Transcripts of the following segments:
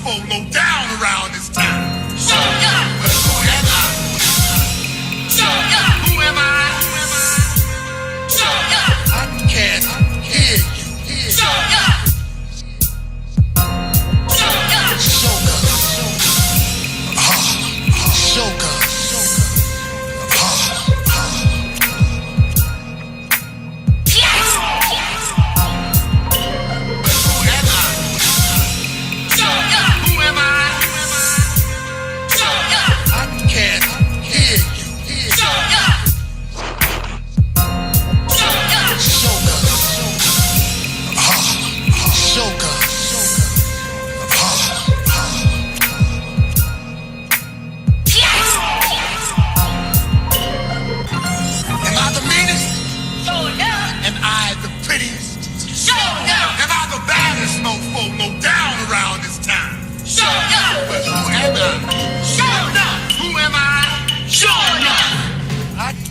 mofo low down around this time. Show up. But who am I? Show up. Who am I? Show up. I can't hear you. Show up. Show up. Show up. Show up.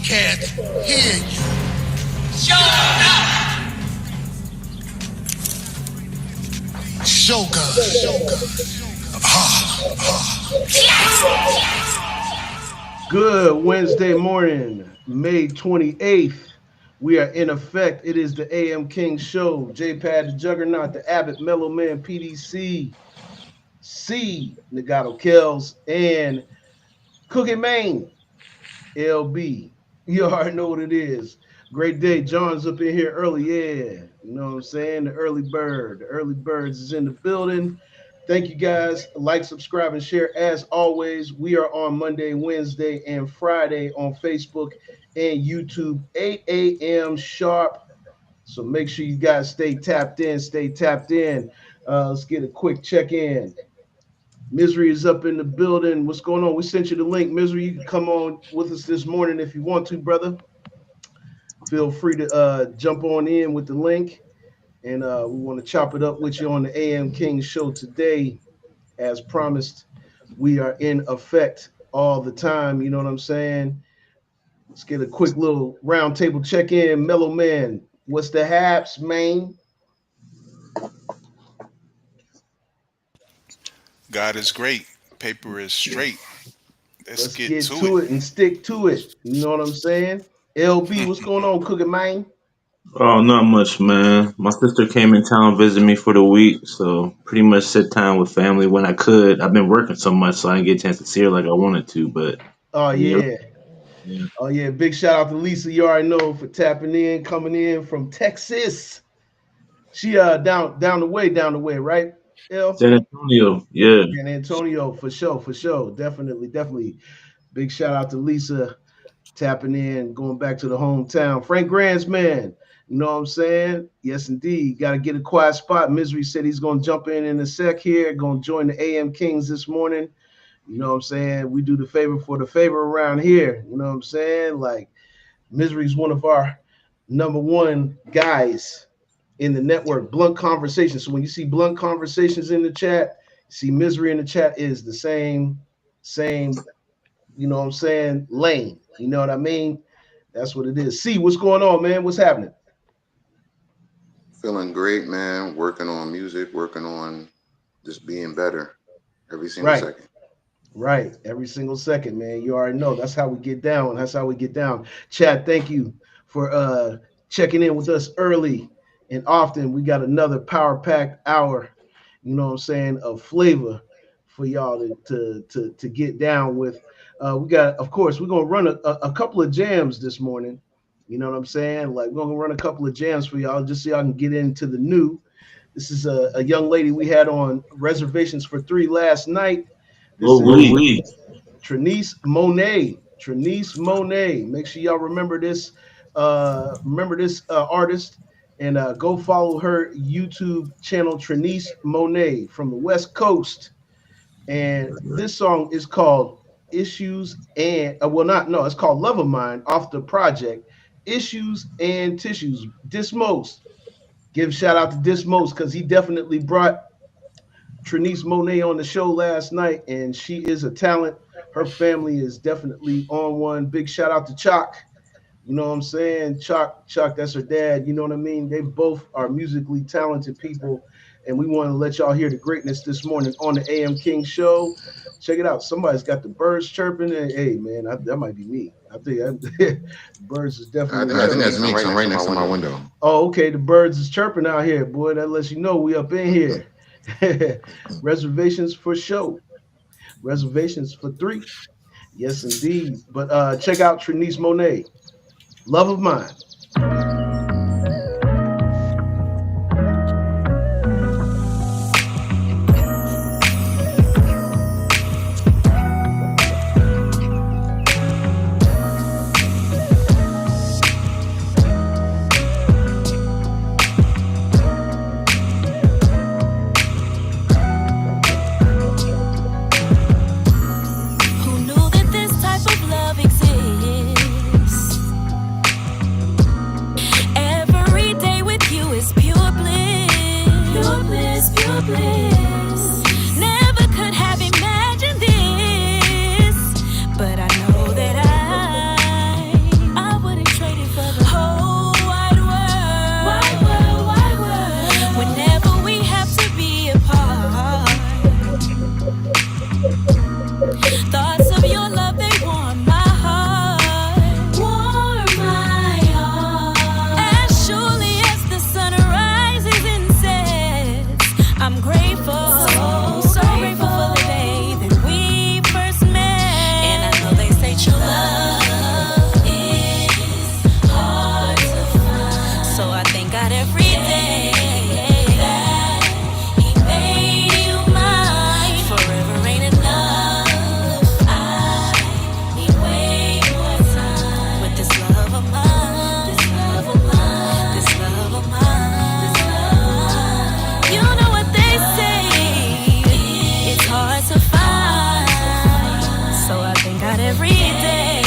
Can't hear you. Show up. Shogun. Good Wednesday morning, May 28th. We are in effect. It is the AM King Show. J-Pad the Juggernaut, the Abbott Mello PDC, C Nagato Kells, and Cookie Maine LB. You already know what it is. Great day. John's up in here early. Yeah. You know what I'm saying? The early bird. The early birds is in the building. Thank you guys. Like, subscribe, and share. As always, we are on Monday, Wednesday, and Friday on Facebook and YouTube, 8 a.m. sharp. So make sure you guys stay tapped in. Let's get a quick check-in. Misery is up in the building. What's going on? We sent you the link. Misery, you can come on with us this morning if you want to, brother. Feel free to jump on in with the link. And we want to chop it up with you on the AM King Show today. As promised, we are in effect all the time. You know what I'm saying? Let's get a quick little round table check-in. Mellow Man, what's the haps, man? God is great. Paper is straight. Let's get to it and stick to it. You know what I'm saying? LB, what's going on, Cookie Man? Oh, not much, man. My sister came in town, visit me for the week, so pretty much sit time with family when I could. I've been working so much, so I didn't get a chance to see her like I wanted to, but Oh yeah. yeah. Oh yeah. Big shout out to Lisa. You already know, for tapping in, coming in from Texas. She down the way, right? L? San Antonio, yeah. San Antonio, for sure. Definitely. Big shout out to Lisa tapping in, going back to the hometown. Frank Grants, man. You know what I'm saying? Yes, indeed. Got to get a quiet spot. Misery said he's going to jump in a sec here, going to join the AM Kings this morning. You know what I'm saying? We do the favor for the favor around here. You know what I'm saying? Like, Misery's one of our number one guys in the network. Blunt Conversations. So when you see Blunt Conversations in the chat, see Misery in the chat is the same, you know what I'm saying, lane. You know what I mean? That's what it is. See, what's going on, man? What's happening? Feeling great, man. Working on music, working on just being better every single second. Right. Every single second, man. You already know. That's how we get down. Chad, thank you for checking in with us early and often. We got another power-packed hour, you know what I'm saying, of flavor for y'all to get down with. We got, of course, we're going to run a couple of jams this morning. You know what I'm saying? Like, we're going to run a couple of jams for y'all just so y'all can get into the new. This is a young lady we had on Reservations for 3 last night. This is Trinice Monet. Make sure y'all remember this artist, and go follow her YouTube channel, Trinice Monet, from the West Coast. And this song is called Issues and it's called Love of Mine, off the project Issues and Tissues. Dismos, give shout out to Dismos, because he definitely brought Trinice Monet on the show last night, and she is a talent. Her family is definitely on one. Big shout out to Chalk. You know what I'm saying? Chalk, that's her dad. You know what I mean? They both are musically talented people. and we want to let y'all hear the greatness this morning on the AM King Show. Check it out. Somebody's got the birds chirping. And, hey, man, that might be me. I think birds is I definitely think that's me chirping. because I'm right next to my window. Oh, okay. The birds is chirping out here, boy. That lets you know we up in here. Reservations for show. Reservations for three. Yes, indeed. But check out Trinice Monet, Love of Mine. Who knew that this type of love exists? Every day with you is pure bliss. Pure bliss, pure bliss. Never could have imagined this, but I know that I wouldn't trade it for the whole wide world. Wide world, wide world. Whenever we have to be apart, thoughts of your love, they warm my heart. Warm my heart. As surely as the sun rises and sets, I'm grateful. So grateful for the day that we first met. And I know they say true love is hard to find. So I thank God every day that He made you mine. Forever ain't enough. I need way more time with this love of mine. This love of mine. This love of mine. This love of mine. You know what they say, it's hard to find. So I thank God every day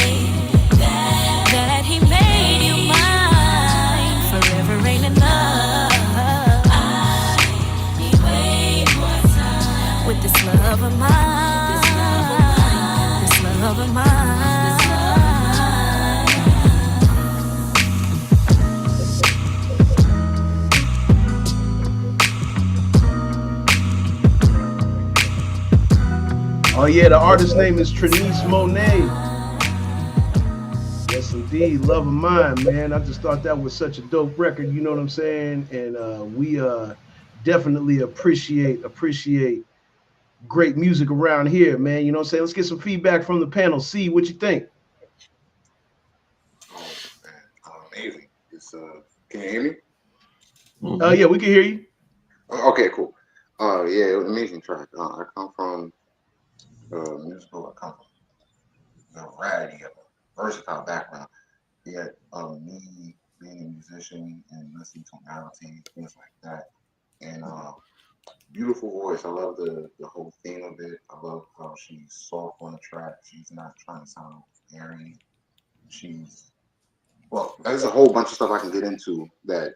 that He made you mine. Forever ain't enough. I need way more time with this love of mine. This love of mine. This love of mine. This Oh yeah, the artist's name is Trinice Monet. Yes, indeed, Love of Mine, man. I just thought that was such a dope record. You know what I'm saying? And we definitely appreciate great music around here, man. You know what I'm saying? Let's get some feedback from the panel. See what you think. Oh man, amazing! It's can you hear me? Yeah, we can hear you. Okay, cool. Yeah, it was an amazing track. I come from musical. I come from a variety of a versatile background. Yet, me being a musician and listening to tonality, things like that, and beautiful voice. I love the whole theme of it. I love how she's soft on the track. She's not trying to sound airy. She's well. There's a whole bunch of stuff I can get into that.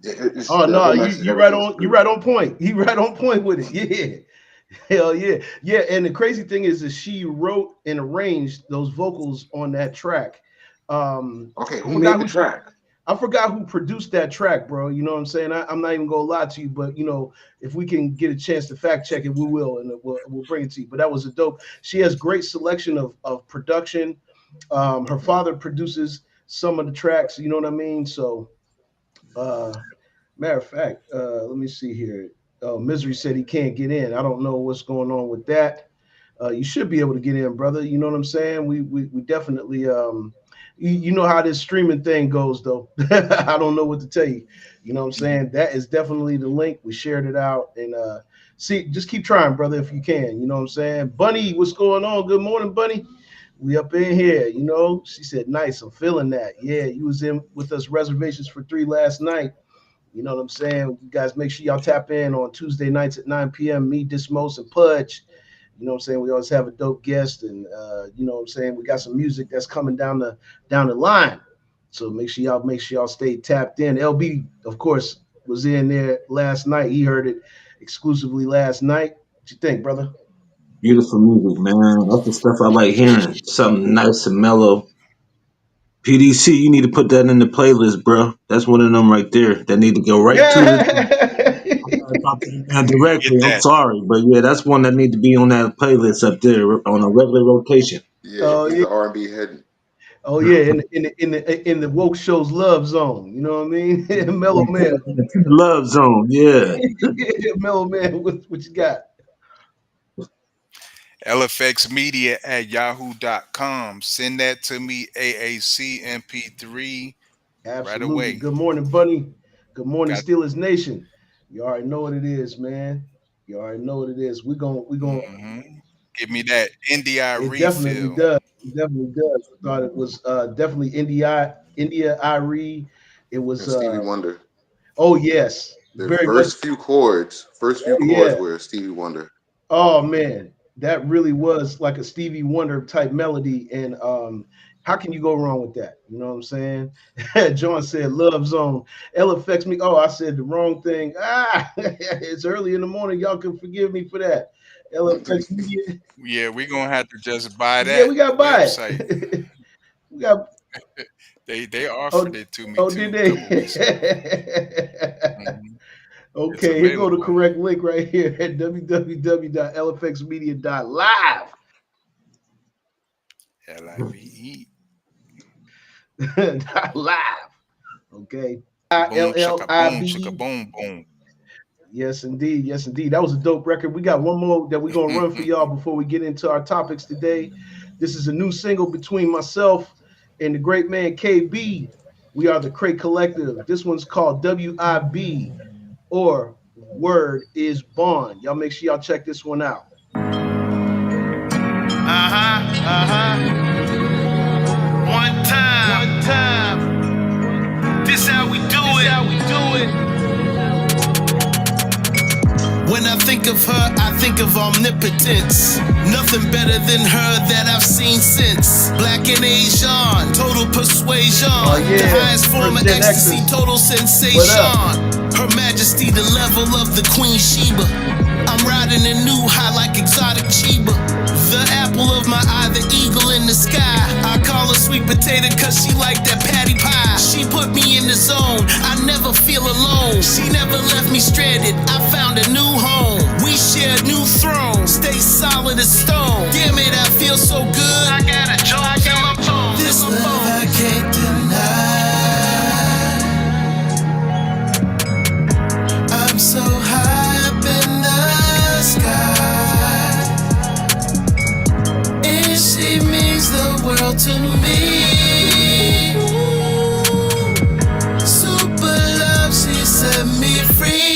It's Oh the no, whole you message. you right Everything's on you right beautiful. on point. You right on point with it. Yeah. Hell yeah. Yeah. And the crazy thing is that she wrote and arranged those vocals on that track. Okay, I who forgot made the who track? I forgot who produced that track, bro. You know what I'm saying? I'm not even gonna lie to you, but you know, if we can get a chance to fact check it, we will, and we'll bring it to you. But that was a dope. She has great selection of production. Her father produces some of the tracks. You know what I mean? So, uh, matter of fact, let me see here. Misery said he can't get in. I don't know what's going on with that. You should be able to get in, brother. You know what I'm saying? We definitely you know how this streaming thing goes though. I don't know what to tell you. You know what I'm saying? That is definitely the link. We shared it out and see, just keep trying, brother, if you can. You know what I'm saying? Bunny, what's going on? Good morning, Bunny. We up in here, you know. She said, nice, I'm feeling that. Yeah, you was in with us reservations for 3 last night. You know what I'm saying? You guys make sure y'all tap in on Tuesday nights at 9 p.m. Me, Dismos, and Pudge. You know what I'm saying? We always have a dope guest, and you know what I'm saying? We got some music that's coming down the line. So make sure y'all stay tapped in. LB, of course, was in there last night. He heard it exclusively last night. What you think, brother? Beautiful music, man. That's the stuff I like hearing. Something nice and mellow. PDC, you need to put that in the playlist, bro. That's one of them right there that need to go right to the. Yeah. about that Get directly. I'm that. sorry, but yeah, that's one that need to be on that playlist up there on a regular rotation. Yeah, Oh he's yeah. the R&B head. Oh yeah, in the woke show's love zone. You know what I mean? Mellow man, In the love zone, yeah. mellow man. What you got? LFXmedia at yahoo.com. Send that to me, AAC MP3, right Absolutely. away. Good morning, Bunny. Good morning, Got Steelers Nation. You already know what it is, man. You already know what it is. We going Give me that NDI it definitely refill. does. It definitely does. I thought it was definitely India Irie. It was And Stevie Wonder. oh yes, The very much. first few Oh chords yeah. were Stevie Wonder. Oh man, that really was like a Stevie Wonder type melody, and how can you go wrong with that? You know what I'm saying? John said, "Love Zone." L affects me. Oh, I said the wrong thing. It's early in the morning. Y'all can forgive me for that. L affects me. Yeah, we're gonna have to just buy Yeah, that we got to buy website. it. we got. They offered Oh, it to me oh, too did a couple weeks ago. they? Mhm. It's Okay, here go the available. correct link right here at www.lfxmedia.live. LIVE. Live. Okay. Boom chicka boom chicka LLIVE. boom boom. Yes, indeed. Yes, indeed. That was a dope record. We got one more that we're going to run for y'all before we get into our topics today. This is a new single between myself and the great man KB. We are the Crate Collective. This one's called WIB, or Word is Bond. Y'all make sure y'all check this one out. One time. This how we do it. When I think of her, I think of omnipotence. Nothing better than her that I've seen since. Black and Asian, total persuasion. Oh, yeah. The highest form of First Gen ecstasy, X's. total What sensation. Her Majesty, the level of the Queen Sheba. I'm riding a new high like exotic Chiba. The apple of my eye, the eagle in the sky. I call her sweet potato cause she like that patty pie. She put me in the zone, I never feel alone. She never left me stranded, I found a new home. We share a new throne, stay solid as stone. Damn it, I feel so good, I got a joke in my phone. This love I can't deny. I'm so high up in the sky. And she means the world to me. Super love, she set me free.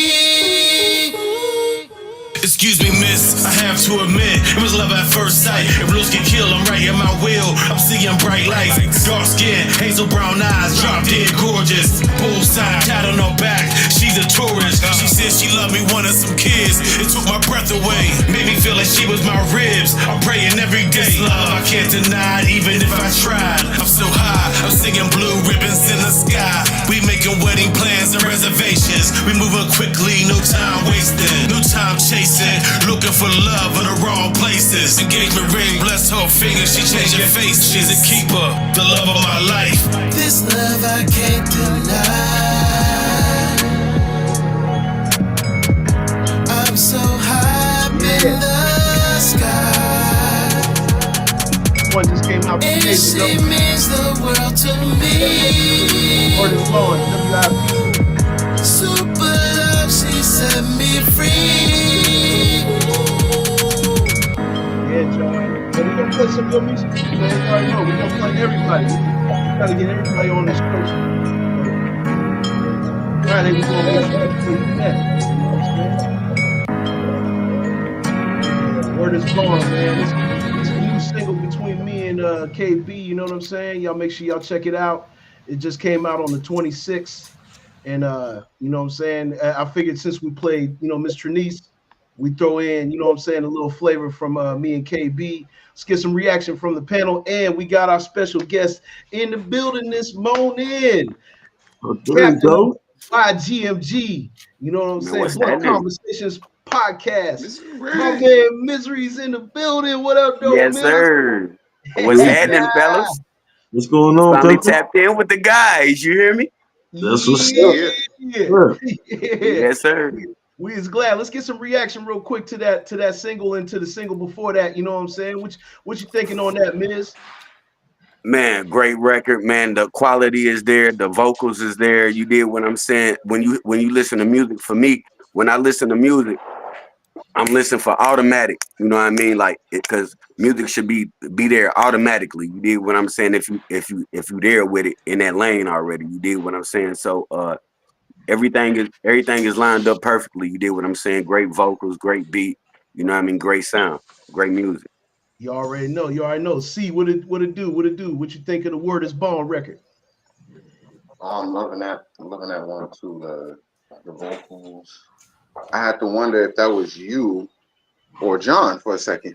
Excuse me, miss, I have to admit, it was love at first sight. If looks get killed, I'm right at my wheel. I'm seeing bright lights, dark skin, hazel brown eyes, drop dead gorgeous. Bullseye, tat on her back, she's a tourist. She said she loved me, wanted some kids. It took my breath away, made me feel like she was my ribs. I'm praying every day. This love I can't deny, even if I tried. I'm so high, I'm singing blue ribbons in the sky. We making wedding plans and reservations. We moving quickly, no time wasting, no time chasing. Looking for love in the wrong places. Engagement ring, bless her fingers, she changed her face. She's a keeper, the love of my life. This love I can't deny. I'm so high up in the sky. One just came out. And she means the world to me. Word is Bond. WIB. Super love, she set me free. Yeah, John. But we're gonna play some good music. Man, you already know we're gonna play everybody. We gotta get everybody on this show. Friday we're gonna make sure everybody connect. You know what I'm saying? Yeah, word is Bond, man. It's a new single between me and KB. You know what I'm saying? Y'all make sure y'all check it out. It just came out on the 26th. And you know what I'm saying? I figured since we played, Miss Trinice, we throw in, you know what I'm saying, a little flavor from me and KB. Let's get some reaction from the panel. And we got our special guest in the building this morning. Oh, there you Captain of go. YGMG. You know what I'm Man, saying? what's Blunt happening? Conversations podcast. This is My Red. man Misery's in the building. What up, though, Yes, Miz? sir. What's happening, fellas? What's going on, Finally Pimple? tapped in with the guys. You hear me? That's what's up. Yeah. Yeah. Sure. Yeah. Yes, sir. We is glad. Let's get some reaction real quick to that single and to the single before that. You know what I'm saying? What you thinking on that, Miz? Man, great record, man. The quality is there, the vocals is there. You did what I'm saying. When you listen to music, for me, when I listen to music, I'm listening for automatic. You know what I mean? Like, because music should be there automatically. You did what I'm saying. If you there with it in that lane already, you did what I'm saying. So everything is lined up perfectly. You did what I'm saying. Great vocals, great beat. You know what I mean? Great sound, great music. You already know. You already know. See what it do? What it do? What you think of the Word is Bone record? I'm loving that. I'm loving that one too. The vocals. I had to wonder if that was you or John for a second.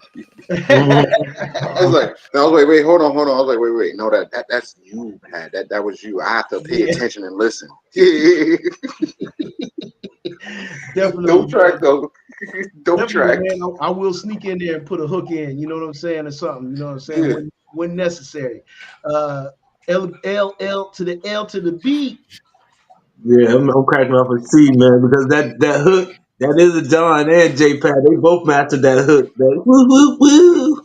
I was like, no, wait, hold on. I was like, wait, no, that's you, Pat. That was you. I have to pay Yeah, attention and listen. definitely, Don't track man. though. Don't Definitely, track. man. I will sneak in there and put a hook in. You know what I'm saying, or something. You know what I'm saying Yeah. when necessary. Uh, L to the L to the B. Yeah, I'm cracking off a C, man, because that hook, that is a John and J Pad. They both mastered that hook. That woo woo woo.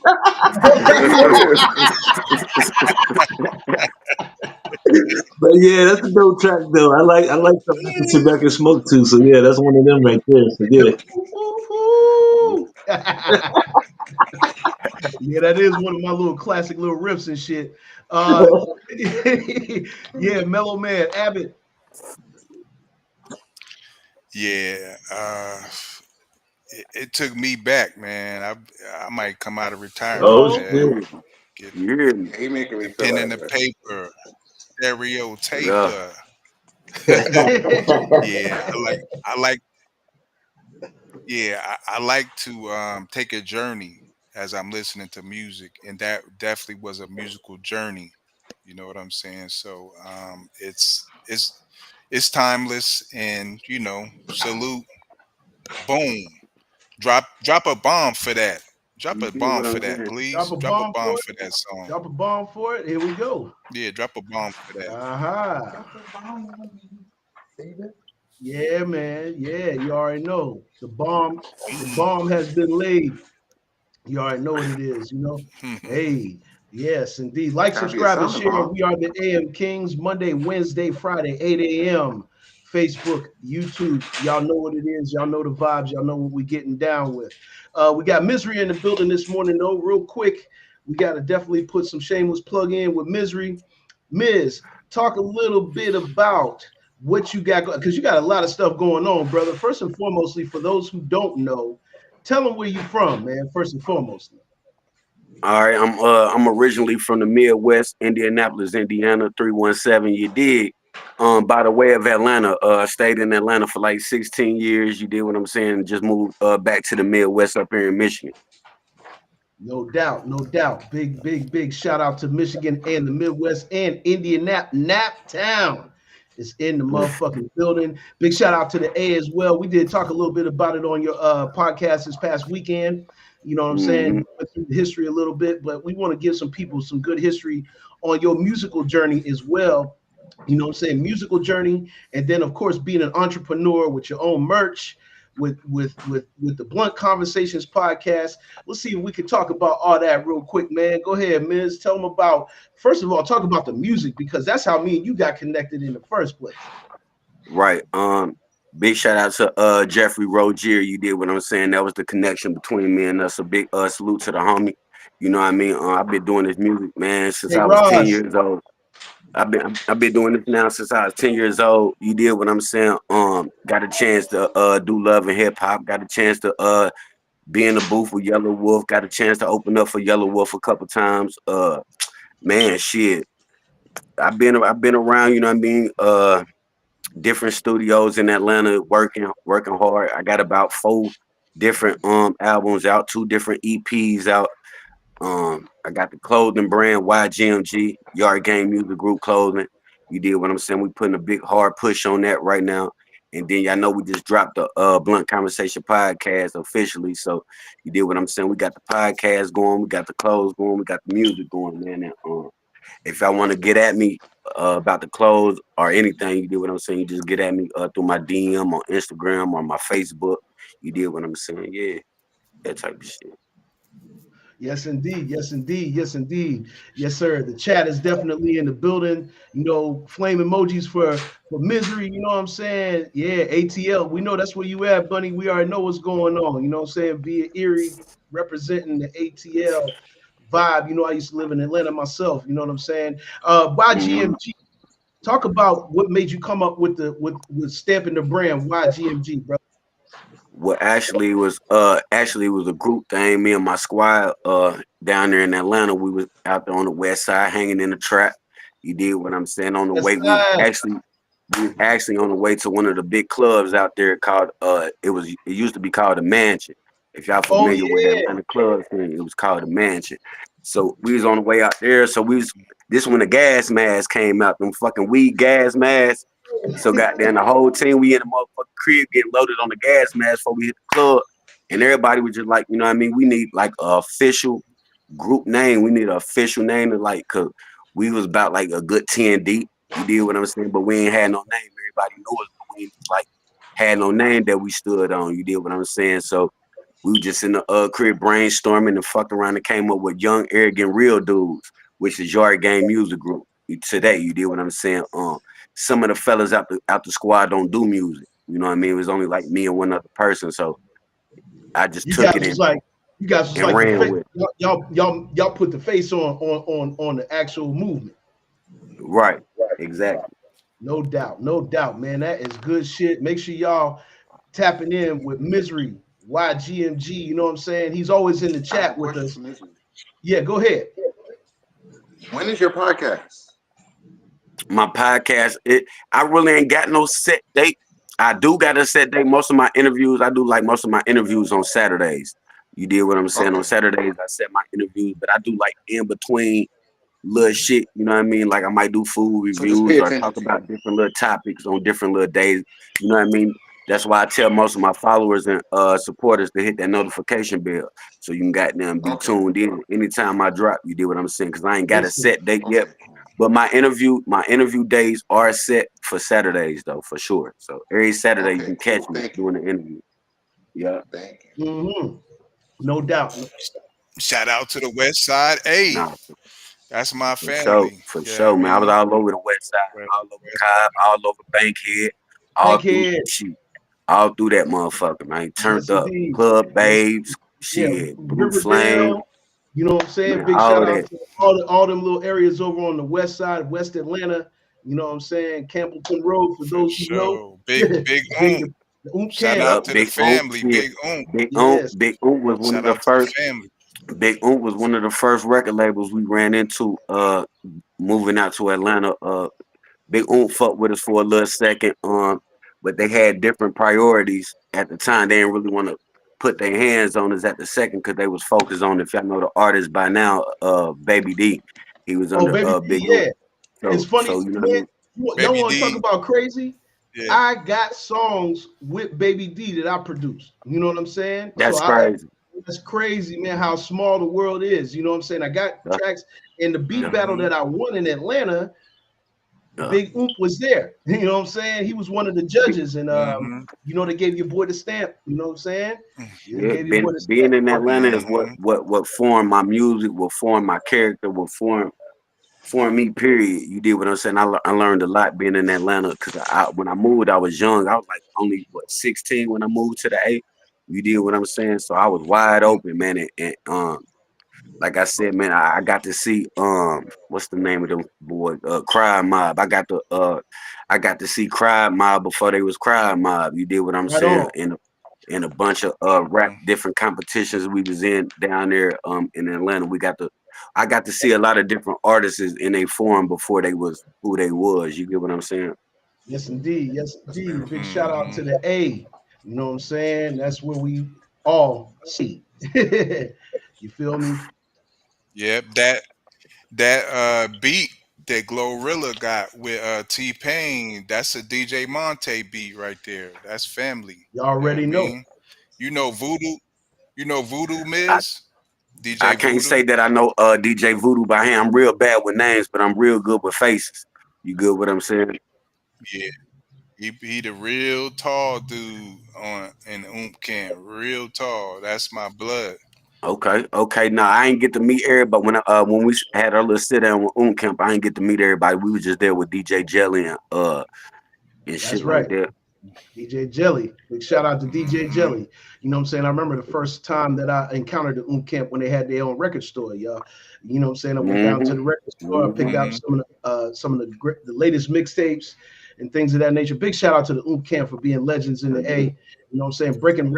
But yeah, that's a dope track though. I like something I can sit back and smoke to. So yeah, that's one of them right there. So The yeah. woo-hoo-hoo. Yeah, that is one of my little classic little riffs and shit. Uh, yeah, Mellow Man, Abbott. Yeah, it took me back, man. I might come out of Uh retirement, Oh oh. man. shit. Get You hear me? He making me the feel pen and like the that. paper, stereo tape. Yeah. Yeah, I like yeah, I like to take a journey as I'm listening to music, and that definitely was a musical journey. You know what I'm saying? So it's timeless, and salute, boom, drop a bomb for that. Drop You a see bomb what for I'm that, saying? please. Drop a Drop a bomb bomb for it. for that song. Drop a bomb for it. Here we go. Yeah, drop a bomb for that. Aha. Yeah, man. Yeah, you already know. The bomb has been laid. You already know what it is, you know. Hey, yes, indeed. Like, Gotta be a subscribe, and sound share. bomb. We are the AM Kings, Monday, Wednesday, Friday, 8 a.m. Facebook, YouTube. Y'all know what it is. Y'all know the vibes. Y'all know what we're getting down with. We got Misery in the building this morning, though. Real quick, we got to definitely put some shameless plug in with Misery. Miz, talk a little bit about what you got, because you got a lot of stuff going on, brother. First and foremostly, for those who don't know, tell them where you from, man. First and foremost. All right, I'm originally from the Midwest, Indianapolis, Indiana, 317. You dig? By the way of Atlanta, stayed in Atlanta for like 16 years. You did what I'm saying. Just moved back to the Midwest up here in Michigan. No doubt, no doubt. Big shout out to Michigan and the Midwest and Indianapolis. Naptown is in the motherfucking building. Big shout out to the A as well. We did talk a little bit about it on your podcast this past weekend. You know what I'm Hmm. saying? Went through the history a little bit, but we want to give some people some good history on your musical journey as well. You know what I'm saying? Musical journey, and then of course being an entrepreneur with your own merch, with the Blunt Conversations podcast. Let's see if we can talk about all that real quick, man. Go ahead, Miz. Tell them about, first of all, talk about the music, because that's how me and you got connected in the first place. Right. Big shout out to Jeffrey Rogier. You did what I'm saying. That was the connection between me and us. A big salute to the homie. You know what I mean? I've been doing this music, man, since Hey, I was 10 Ross. years old. I've been doing this now since I was 10 years old. You did what I'm saying. Got a chance to do love and hip hop. Got a chance to be in the booth with Yellow Wolf. Got a chance to open up for Yellow Wolf a couple times. Man, shit. I've been around. You know what I mean. Different studios in Atlanta, working hard. I got about 4 different albums out, 2 different EPs out. I got the clothing brand YGMG, Yard Game Music Group Clothing. You did what I'm saying. We putting a big hard push on that right now. And then y'all know we just dropped the Blunt Conversation podcast officially. So you did what I'm saying. We got the podcast going, we got the clothes going, we got the music going, man. And, if y'all want to get at me, about the clothes or anything, you did what I'm saying. You just get at me through my DM on Instagram or my Facebook. You did what I'm saying. Yeah, that type of shit. Yes, indeed. Yes, indeed. Yes, indeed. Yes, sir. The chat is definitely in the building. Flame emojis for misery. You know what I'm saying? Yeah, ATL. We know that's where you at, Bunny. We already know what's going on. You know what I'm saying? Via Erie, representing the ATL vibe. I used to live in Atlanta myself. You know what I'm saying? Why Mhm. GMG? Talk about what made you come up with with stamping the brand. Why GMG, bro? What actually was a group thing. Me and my squad down there in Atlanta, we was out there on the west side hanging in the trap. You did what I'm saying. On the Yes, way, sir. we was actually on the way to one of the big clubs out there called it used to be called the Mansion. If y'all Oh familiar with the yeah. Atlanta club scene, it was called the Mansion. So we was on the way out there. So we was this when the gas mask came out, them fucking weed gas masks. So goddamn the whole team, we in the motherfucking crib getting loaded on the gas mask before we hit the club. And everybody was just like, you know what I mean? We need like a official group name. We need an official name to like, cause we was about like a good 10 deep. You did what I'm saying? But we ain't had no name. Everybody knew us, but we ain't like had no name that we stood on. You did what I'm saying? So we were just in the crib brainstorming and fucked around and came up with Young, Arrogant, Real Dudes, which is Yard Game Music Group. Today, you did what I'm saying? Some of the fellas out the squad don't do music. You know what I mean? It was only like me and one other person. So I just You took guys it was like you guys was and like the ran face. with it. Y'all put the face on the actual movement. Right. Exactly. No doubt, no doubt, man. That is good shit. Make sure y'all tapping in with Misery YGMG. You know what I'm saying? He's always in the I have a chat with question us. for Misery. Yeah, go ahead. When is your podcast? My podcast, I really ain't got no set date. I do got a set date. Most of my interviews, I do like most of my interviews on Saturdays. You did what I'm saying. On Okay. Saturdays, I set my interviews, but I do like in between little shit. You know what I mean? Like I might do food So just reviews pay or attention talk to you. about different little topics on different little days. You know what I mean? That's why I tell most of my followers and supporters to hit that notification bell so you can goddamn be Okay. tuned in anytime I drop. You did what I'm saying? Because I ain't got a Listen, set date yet. Okay. Cool. But my interview days are set for Saturdays though, for sure. So every Saturday you Okay. can catch Cool. me Thank you. doing the interview. Yeah. Thank you. hmm no doubt. Shout out to the West Side. Hey, Nah, that's my for sure, family. for Yeah, I sure, man. I was mean, all over the west side, all over West, Cobb, all over Bankhead, all through Bankhead. shit, all through that motherfucker, man. Turned Yes, up. indeed. Club Yes, babes, yeah. shit, Blue Flame, Riverdale. You know what I'm saying? man, Big all shout of out that. to all them little areas over on the west side, West Atlanta. You know what I'm saying? Campbellton Road, for for those who know. sure. Big Big Oom. the Oom Shout Camp. out Yup, to the Big Oom, family. shit. Big Oom. Yes. Big Oom was one of Shout the out to the first. family. Big Oom was one of the first record labels we ran into. Moving out to Atlanta. Big Oom fucked with us for a little second, but they had different priorities at the time. They didn't really want to put their hands on us at the second because they was focused on, if y'all know the artist by now, Baby D. He was Oh, under baby D, Big Oom. yeah. It's funny, So you know what I man. mean? Y'all Baby want to talk D. about crazy? Yeah. I got songs with Baby D that I produced. You know what I'm saying? So That's crazy. that's crazy, man, how small the world is. You know what I'm saying? I got Yeah, tracks in the beat yeah, battle Hmm. that I won in Atlanta. yeah. Big Oomp was there. You know what I'm saying? He was one of the judges, and Hmm. they gave your boy the stamp. You know what I'm saying? Yeah, they Yeah, gave your boy the being stamp. in Atlanta is Hmm. what formed my music, what formed my character, what formed me. Period. You did what I'm saying. I learned a lot being in Atlanta because when I moved, I was young. I was like only 16 when I moved to the A. You did what I'm saying. So I was wide open, man. And like I said, man, I got to see what's the name of them boy? Cry Mob. I got to see Cry Mob before they was Cry Mob. You did what I'm Right saying? on. In a bunch of rap different competitions we was in down there in Atlanta. I got to see a lot of different artists in a form before they was who they was. You get what I'm saying? Yes, indeed. Yes, That's indeed. beautiful. Big shout out Hmm. to the A. You know what I'm saying? That's where we all see. You feel me? Yep. That beat that Glorilla got with T Pain, that's a DJ Monte beat right there. That's family. You You know what I already know. mean? You know Voodoo, Voodoo I, Miz? I DJ can't Voodoo? say that I know DJ Voodoo by hand. I'm real bad with names, but I'm real good with faces. You good what I'm saying? Yeah, he the real tall dude on in camp. Real tall. That's my blood. Okay, okay. Now I ain't get to meet everybody when we had our little sit down with Camp. I ain't get to meet everybody. We was just there with DJ Jelly and That's shit like right. that. DJ Jelly. Big shout out to DJ Hmm. Jelly. You know what I'm saying? I remember the first time that I encountered the Camp when they had their own record store, y'all. You know what I'm saying? I went down to Mm-hmm. the record store, I picked Mm-hmm. out Hmm. some of the latest mixtapes and things of that nature. Big shout out to the Camp for being legends in the A. You know what I'm saying? Breaking Oh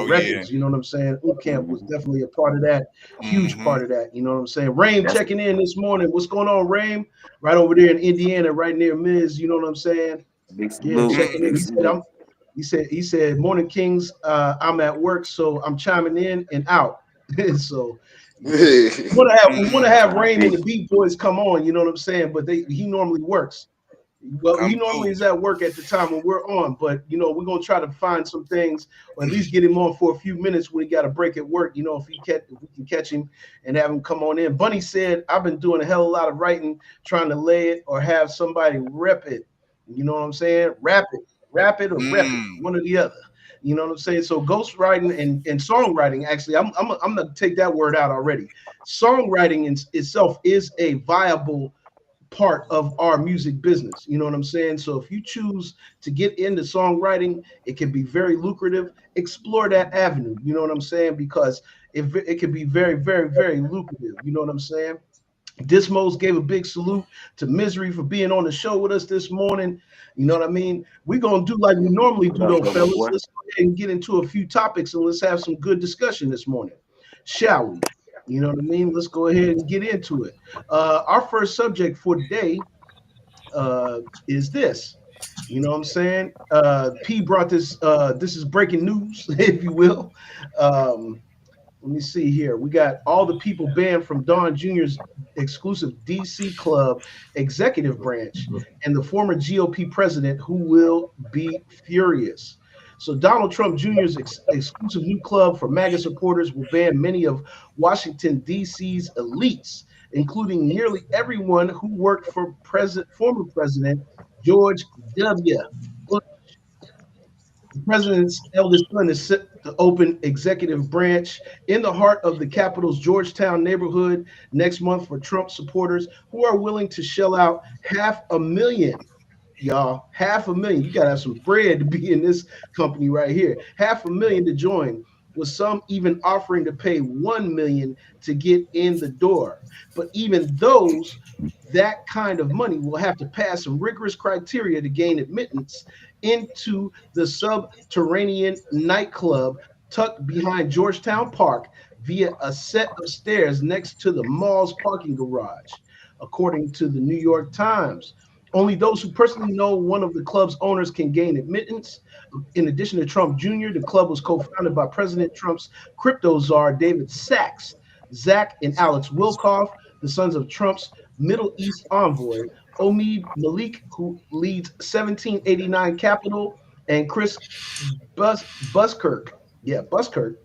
yeah. records. You know what I'm saying? Camp was Mm-hmm. definitely a part of that, huge Hmm. part of that. You know what I'm saying? Rain That's checking in this morning. What's going on, Rain? Right over there in Indiana, right near Miz. You know what I'm saying? big Yeah, salute. checking in. Big Mm. salute. He said, Morning Kings, I'm at work, so I'm chiming in and out. So yeah. We want to have Mm. Rain and Big. the Beat Boys come on, you know what I'm saying? But he normally works. Well, he Come normally through. is at work at the time when we're on, but we're gonna try to find some things, or at least get him on for a few minutes when he got a break at work. If we can catch him and have him come on in. Bunny said, "I've been doing a hell of a lot of writing, trying to lay it or have somebody rep it. You know what I'm saying? Rap it or rep it, Mm. one or the other. You know what I'm saying? So ghostwriting and songwriting, actually, I'm gonna take that word out already. Songwriting in itself is a viable part of our music business. You know what I'm saying? So if you choose to get into songwriting, it can be very lucrative. Explore that avenue. You know what I'm saying? Because it can be very, very, very lucrative. You know what I'm saying? Dismos gave a big salute to Misery for being on the show with us this morning. You know what I mean? We're gonna do like we normally What do, up, though, though, my fellas. boy? Let's go ahead and get into a few topics and let's have some good discussion this morning, shall we? You know what I mean? Let's go ahead and get into it. Our first subject for today is this. You know what I'm saying? P brought this. This is breaking news, if you will. Um, Let me see here. We got all the people banned from Don Jr.'s exclusive DC Club executive branch and the former GOP president who will be furious. So, Donald Trump Jr.'s exclusive new club for MAGA supporters will ban many of Washington, D.C.'s elites, including nearly everyone who worked for former President George W. The president's eldest son is set to open executive branch in the heart of the capital's Georgetown neighborhood next month for Trump supporters who are willing to shell out $500,000. Y'all, 500,000. You gotta have some bread to be in this company right here. 500,000 to join, with some even offering to pay 1 million to get in the door. But even those that kind of money will have to pass some rigorous criteria to gain admittance into the subterranean nightclub tucked behind Georgetown Park via a set of stairs next to the mall's parking garage, according to the New York Times. Only those who personally know one of the club's owners can gain admittance. In addition to Trump Jr., the club was co-founded by President Trump's crypto czar David Sachs, Zach and Alex Wilkoff, the sons of Trump's Middle East envoy, Omid Malik, who leads 1789 Capital, and Chris Buskirk, Buskirk,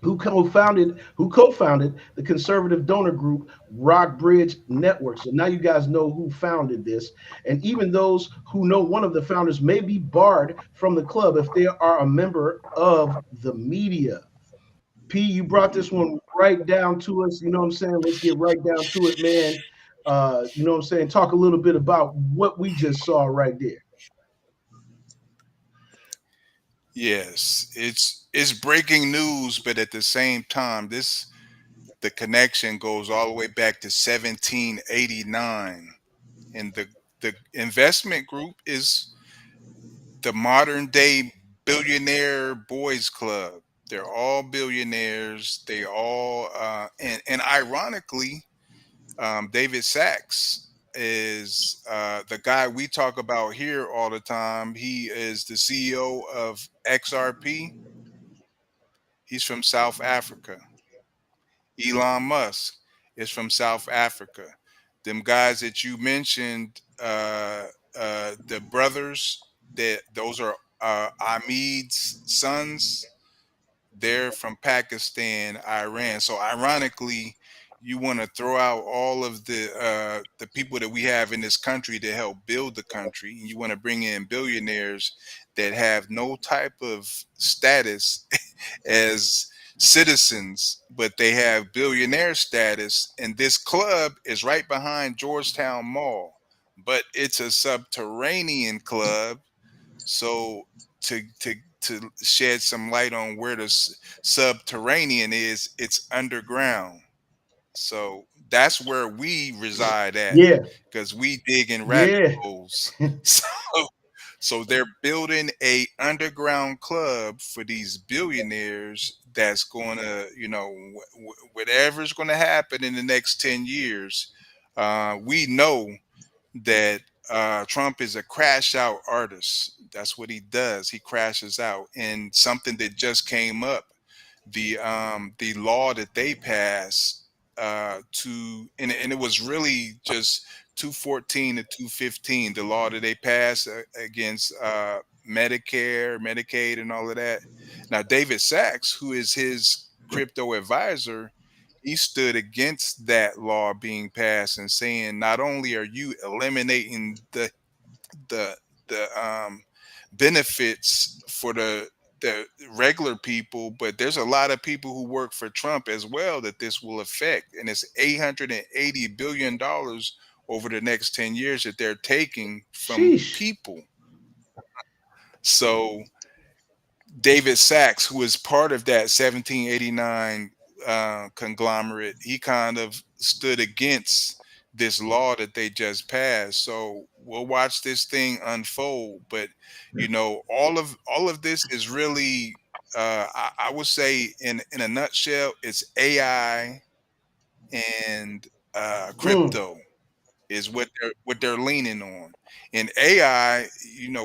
who co-founded the conservative donor group Rockbridge Network. So now you guys know who founded this, and even those who know one of the founders may be barred from the club if they are a member of the media. P, you brought this one right down to us. You know what I'm saying? Let's get right down to it, man. You know what I'm saying? Talk a little bit about what we just saw right there. Yes, it's breaking news, but at the same time, the connection goes all the way back to 1789, and the investment group is the modern day billionaire boys club. They're all billionaires. They all and ironically, David Sachs is the guy we talk about here all the time. He is the CEO of XRP. He's from South Africa. Elon Musk is from South Africa. Them guys that you mentioned, the brothers, that those are Amid's sons. They're from Pakistan, Iran. So ironically, you want to throw out all of the people that we have in this country to help build the country, and you want to bring in billionaires that have no type of status as citizens, but they have billionaire status. And this club is right behind Georgetown Mall, but it's a subterranean club. So to shed some light on where the subterranean is, it's underground. So that's where we reside at, Yeah, because we dig in rabbit yeah. holes. So so they're building a underground club for these billionaires that's going to, whatever's going to happen in the next 10 years. We know that Trump is a crash out artist. That's what he does. He crashes out. And something that just came up, the law that they passed and it was really just 214 to 215, the law that they passed against Medicare, Medicaid, and all of that. Now David Sachs, who is his crypto advisor, he stood against that law being passed and saying, not only are you eliminating the the benefits for the regular people, but there's a lot of people who work for Trump as well that this will affect, and it's $880 billion over the next 10 years that they're taking from Sheesh. people. So David Sachs, who is part of that 1789 conglomerate, he kind of stood against this law that they just passed. So we'll watch this thing unfold. But all of this is really, I would say, in a nutshell, it's AI and Mm. crypto is what they're leaning on. And AI,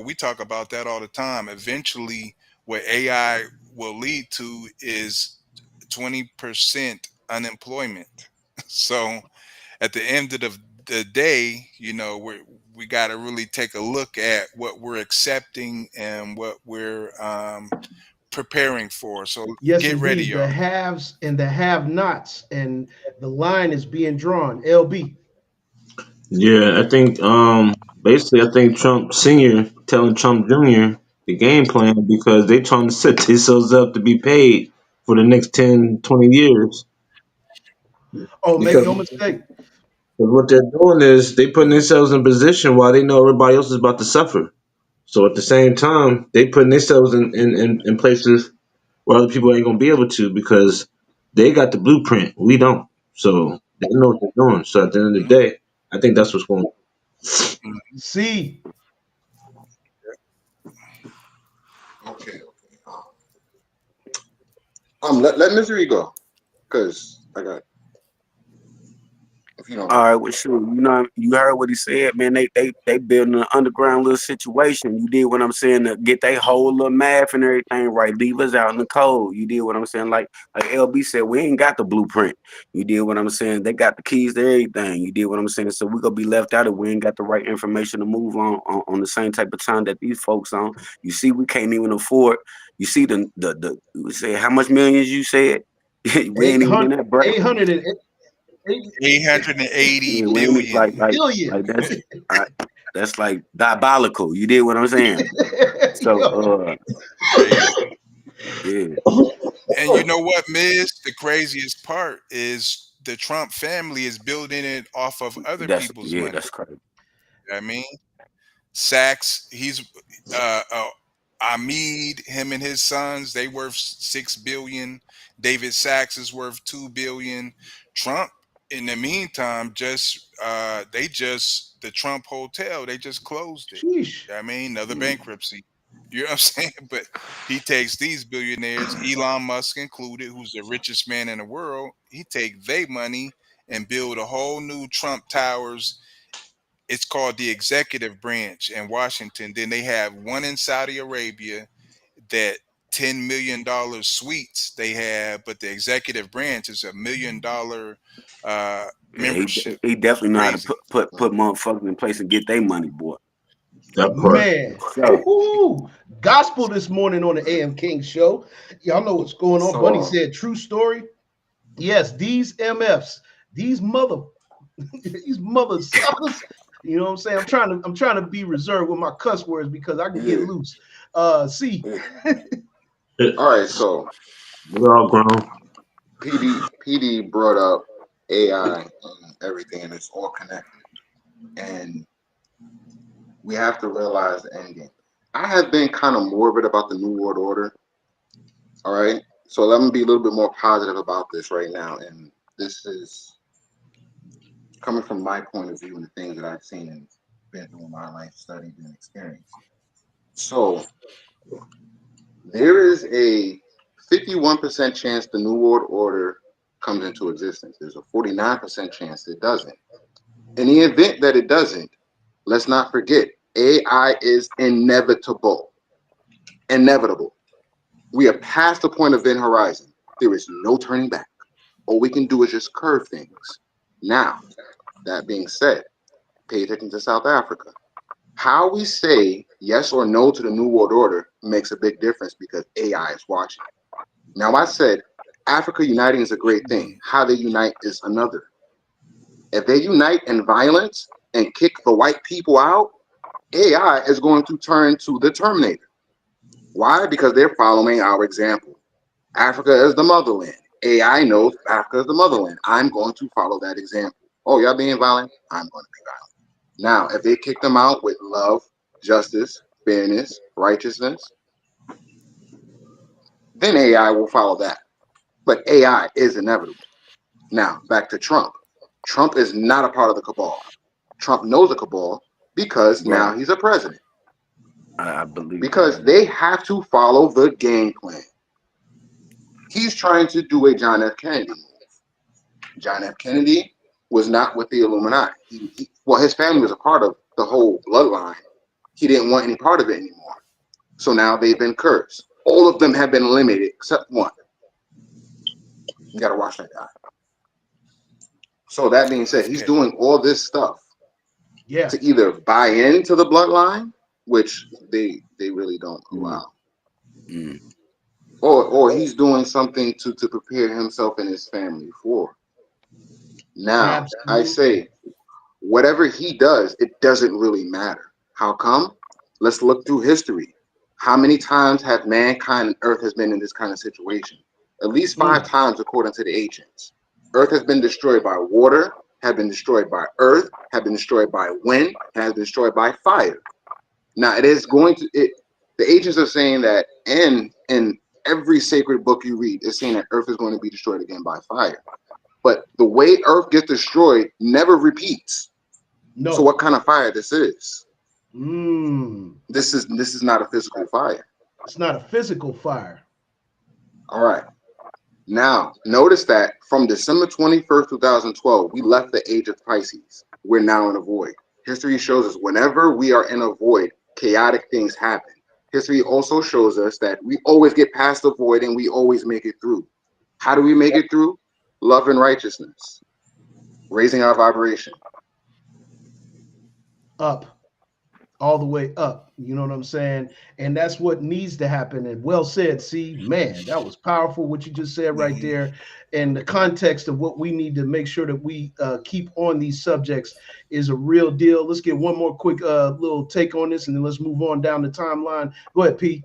we talk about that all the time. Eventually, what AI will lead to is 20% unemployment. So at the end of the day, we got to really take a look at what we're accepting and what we're preparing for. So Yes, get ready, indeed. The y'all. haves and the have-nots, and the line is being drawn. LB. Yeah, I think basically I think Trump Senior telling Trump Junior the game plan because they trying to set themselves up to be paid for the next 10, 20 years. Oh, make Because no mistake. what they're doing is they putting themselves in position while they know everybody else is about to suffer. So at the same time, they putting themselves in places where other people ain't gonna be able to because they got the blueprint. We don't. So they know what they're doing. So at the end of the Mhm, day, I think that's what's going on. mhm. See, Okay, okay. Let Misery go, cause I got, if you don't All mind. right, well, sure. You heard what he said, man. They building an underground little situation. You did what I'm saying to get they whole little math and everything right. Leave us out in the cold. You did what I'm saying. Like LB said, we ain't got the blueprint. You did what I'm saying. They got the keys to everything. You did what I'm saying. So we gonna be left out if we ain't got the right information to move on the same type of time that these folks on. You see, we can't even afford. You see the you say how much millions you said. We ain't even in 800, that bracket. 808 880 Yeah, we ain't even billion. billion. like uh, that's like diabolical. You did what I'm saying. So Yo, Crazy. yeah, And you know what, Miz? The craziest part is the Trump family is building it off of other people's money. that's crazy. You know what I mean? Sachs, he's Ahmed, him and his sons, they worth 6 billion. David Sachs is worth 2 billion. Trump, in the meantime, the Trump Hotel, they just closed it. sheesh. I mean, another Mm. bankruptcy. You know what I'm saying? But he takes these billionaires, Elon Musk included, who's the richest man in the world. He take their money and build a whole new Trump Towers. It's called the executive branch in Washington. Then they have one in Saudi Arabia that $10 million suites they have, but the executive branch is $1 million Yeah, membership. he definitely know how to Crazy. put motherfuckers in place and get their money, boy. That part. Man. So Woo-hoo. Gospel this morning on the AM King show. Y'all know what's going on. Bunny So said, true story. Yes, these MFs, these mother these mother suckers. You know what I'm saying? I'm trying to be reserved with my cuss words because I can get Yeah. loose. See, All right. So We're all grown. PD brought up AI and everything, and it's all connected. And we have to realize the end game. I have been kind of morbid about the New World Order. All right. So let me be a little bit more positive about this right now. And this is coming from my point of view and the things that I've seen and been through in my life, studied and experienced. So there is a 51% chance the New World Order comes into existence. There's a 49% chance it doesn't. In the event that it doesn't, let's not forget AI is inevitable. Inevitable. We are past the point of event horizon. There is no turning back. All we can do is just curve things. Now, that being said, pay attention to South Africa. How we say yes or no to the New World Order makes a big difference because AI is watching. Now, I said Africa uniting is a great thing. How they unite is another. If they unite in violence and kick the white people out, AI is going to turn to the Terminator. Why? Because they're following our example. Africa is the motherland. AI knows Africa is the motherland. I'm going to follow that example. Oh, y'all being violent? I'm going to be violent. Now, if they kick them out with love, justice, fairness, righteousness, then AI will follow that. But AI is inevitable. Now, back to Trump. Trump is not a part of the cabal. Trump knows the cabal because Right. now he's a president. I believe Because that. they have to follow the game plan. He's trying to do a John F. Kennedy move. John F. Kennedy was not with the Illuminati. Well, his family was a part of the whole bloodline. He didn't want any part of it anymore. So now they've been cursed. All of them have been eliminated except one. You got to watch that guy. So that being said, he's FK. doing all this stuff yeah, to either buy into the bloodline, which they really don't Mm, allow, mm. or he's doing something to prepare himself and his family for. Now, I absolutely. say, whatever he does, it doesn't really matter. How come? Let's look through history. How many times have mankind and Earth has been in this kind of situation? At least five Mm. times, according to the ancients. Earth has been destroyed by water, have been destroyed by earth, have been destroyed by wind, and has been destroyed by fire. Now, it is going to it. The ancients are saying that, in every sacred book you read, it's saying that Earth is going to be destroyed again by fire. But the way Earth gets destroyed never repeats. So No. what kind of fire this is? Mm. This is not a physical fire. It's not a physical fire. All right. Now, notice that from December 21st, 2012, we left the age of Pisces. We're now in a void. History shows us whenever we are in a void, chaotic things happen. History also shows us that we always get past the void and we always make it through. How do we make it through? Love and righteousness, raising our vibration. Up. All the way up. You know what I'm saying? And that's what needs to happen. And well said, see, man, that was powerful what you just said right Hmm. there. And the context of what we need to make sure that we keep on these subjects is a real deal. Let's get one more quick little take on this and then let's move on down the timeline. Go ahead, P.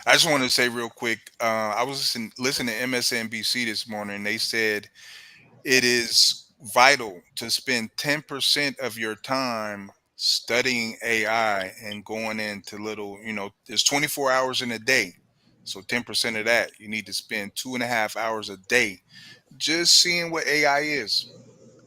I just wanted to say real quick. I was listening to MSNBC this morning. And they said it is vital to spend 10% of your time studying AI and going into little. There's 24 hours in a day. So 10% of that, you need to spend 2.5 hours a day just seeing what AI is.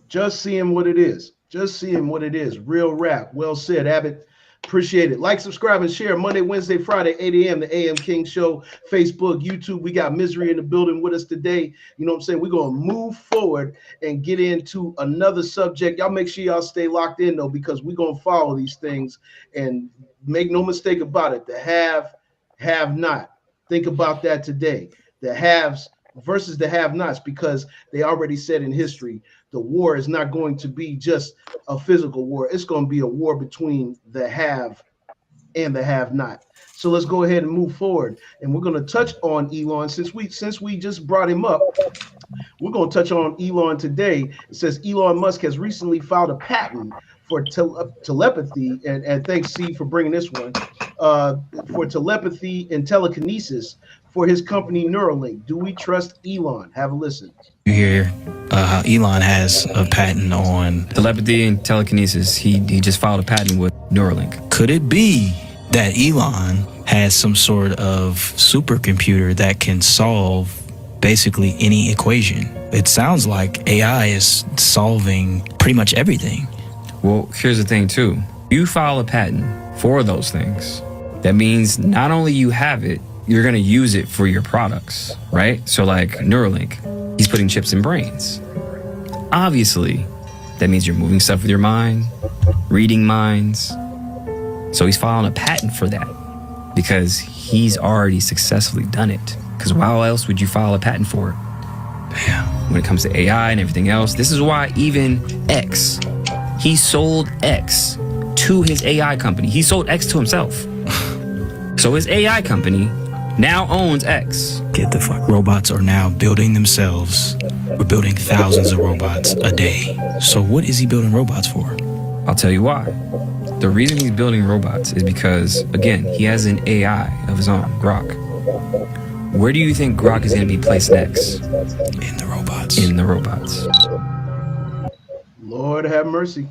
Just seeing what it is. Just seeing what it is. Real rap. Well said, Abbott. Appreciate it. Like, subscribe, and share. Monday, Wednesday, Friday, 8 a.m. The AM King Show. Facebook, YouTube. We got Misery in the building with us today. You know what I'm saying? We're going to move forward and get into another subject. Y'all make sure y'all stay locked in, though, because we're going to follow these things. And make no mistake about it. The have not. Think about that today. The haves versus the have nots, because they already said in history the war is not going to be just a physical war. It's going to be a war between the have and the have not. So let's go ahead and move forward. And we're going to touch on Elon since we just brought him up. We're going to touch on Elon today. It says Elon Musk has recently filed a patent for telepathy, and thanks, C, for bringing this one, uh, for telepathy and telekinesis for his company Neuralink. Do we trust Elon? Have a listen. You hear how Elon has a patent on telepathy and telekinesis. He just filed a patent with Neuralink. Could it be that Elon has some sort of supercomputer that can solve basically any equation? It sounds like AI is solving pretty much everything. Well, here's the thing too. You file a patent for those things. That means not only you have it, you're gonna use it for your products, right? So like Neuralink, he's putting chips in brains. Obviously, that means you're moving stuff with your mind, reading minds. So he's filing a patent for that because he's already successfully done it. Because why else would you file a patent for it? Damn. When it comes to AI and everything else, this is why even X, he sold X to his AI company. He sold X to himself. So his AI company now owns X. Get the fuck. Robots are now building themselves. We're building thousands of robots a day. So what is he building robots for? I'll tell you why. The reason he's building robots is because, again, he has an AI of his own, Grok. Where do you think Grok is going to be placed next? In the robots. In the robots. Lord have mercy.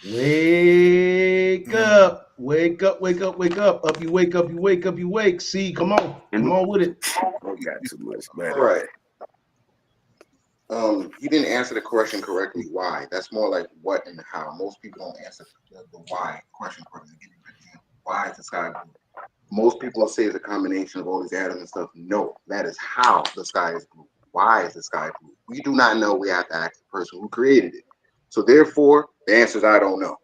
Wake up. Wake up, wake up, wake up. Up you wake up, you wake up, you wake. See, come on. Come on with it. We got too much, man. All right. He didn't answer the question correctly. Why? That's more like what and how. Most people don't answer the why question correctly. Why is the sky blue? Most people will say it's a combination of all these atoms and stuff. No, that is how the sky is blue. Why is the sky blue? We do not know. We have to ask the person who created it. So therefore, the answer is I don't know.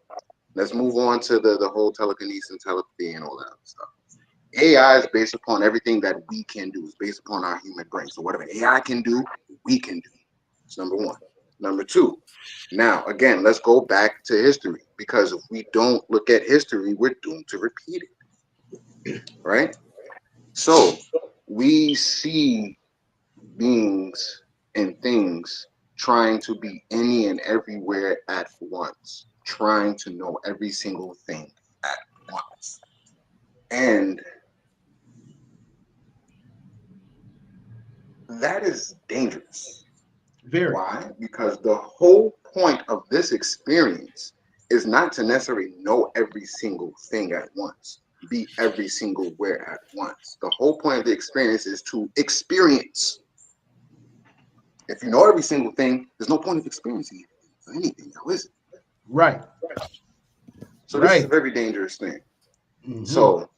Let's move on to the whole telekinesis and telepathy and all that other stuff. AI is based upon everything that we can do. It's based upon our human brain. So whatever AI can do, we can do. That's number one. Number two, now, again, let's go back to history, because if we don't look at history, we're doomed to repeat it, right? So we see beings and things trying to be any and everywhere at once, trying to know every single thing at once. And that is dangerous. Very. Why? Because the whole point of this experience is not to necessarily know every single thing at once, be every single where at once. The whole point of the experience is to experience. If you know every single thing, there's no point of experiencing anything now, is it? Right. So this is a very dangerous thing. Mm-hmm. So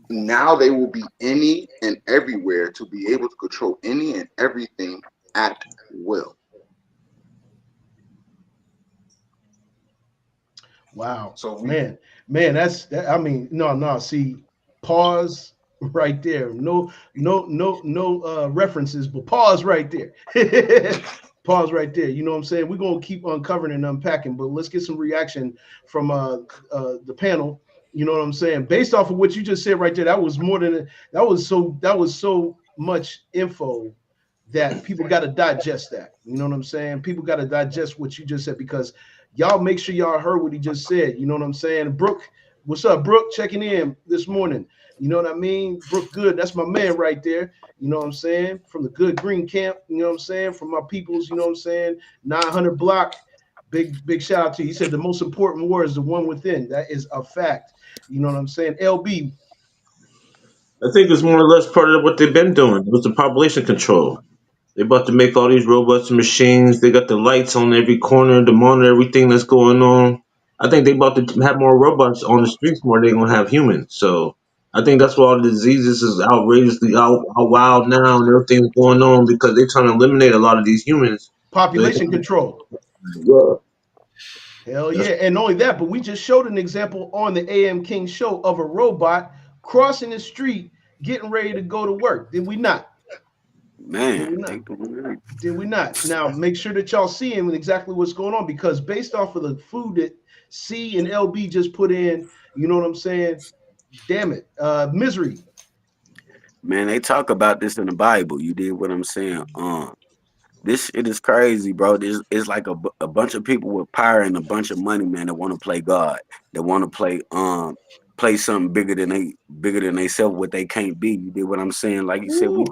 now they will be any and everywhere to be able to control any and everything at will. Wow. So man, that's that, I mean, no. See, pause right there. No references, but pause right there. Pause right there. You know what I'm saying? We're gonna keep uncovering and unpacking, but let's get some reaction from the panel. You know what I'm saying? Based off of what you just said right there, that was more than that was so much info that people got to digest that. You know what I'm saying? People got to digest what you just said, because y'all make sure y'all heard what he just said. You know what I'm saying? Brooke, what's up, Brooke? Checking in this morning. You know what I mean? Brooke Good, that's my man right there. You know what I'm saying? From the Good Green Camp, you know what I'm saying? From my peoples, you know what I'm saying? 900 block. Big shout out to you. He said the most important war is the one within. That is a fact. You know what I'm saying? LB. I think it's more or less part of what they've been doing. It was the population control. They're about to make all these robots and machines. They got the lights on every corner to monitor everything that's going on. I think they about to have more robots on the streets more than they're gonna have humans. So I think that's why all the diseases is outrageously out wild now and everything's going on because they're trying to eliminate a lot of these humans. Population control. Yeah. Hell yeah. And not only that, but we just showed an example on the AM King show of a robot crossing the street, getting ready to go to work. Did we not? Did we Man, not? Did we not? Now make sure that y'all seeing exactly what's going on, because based off of the food that C and LB just put in, you know what I'm saying? Damn it. Misery. Man, they talk about this in the Bible. You did what I'm saying. This shit is crazy, bro. This is like a bunch of people with power and a bunch of money, man, that want to play God, that want to play something bigger than they self what they can't be. You did what I'm saying? Like you said, Woo.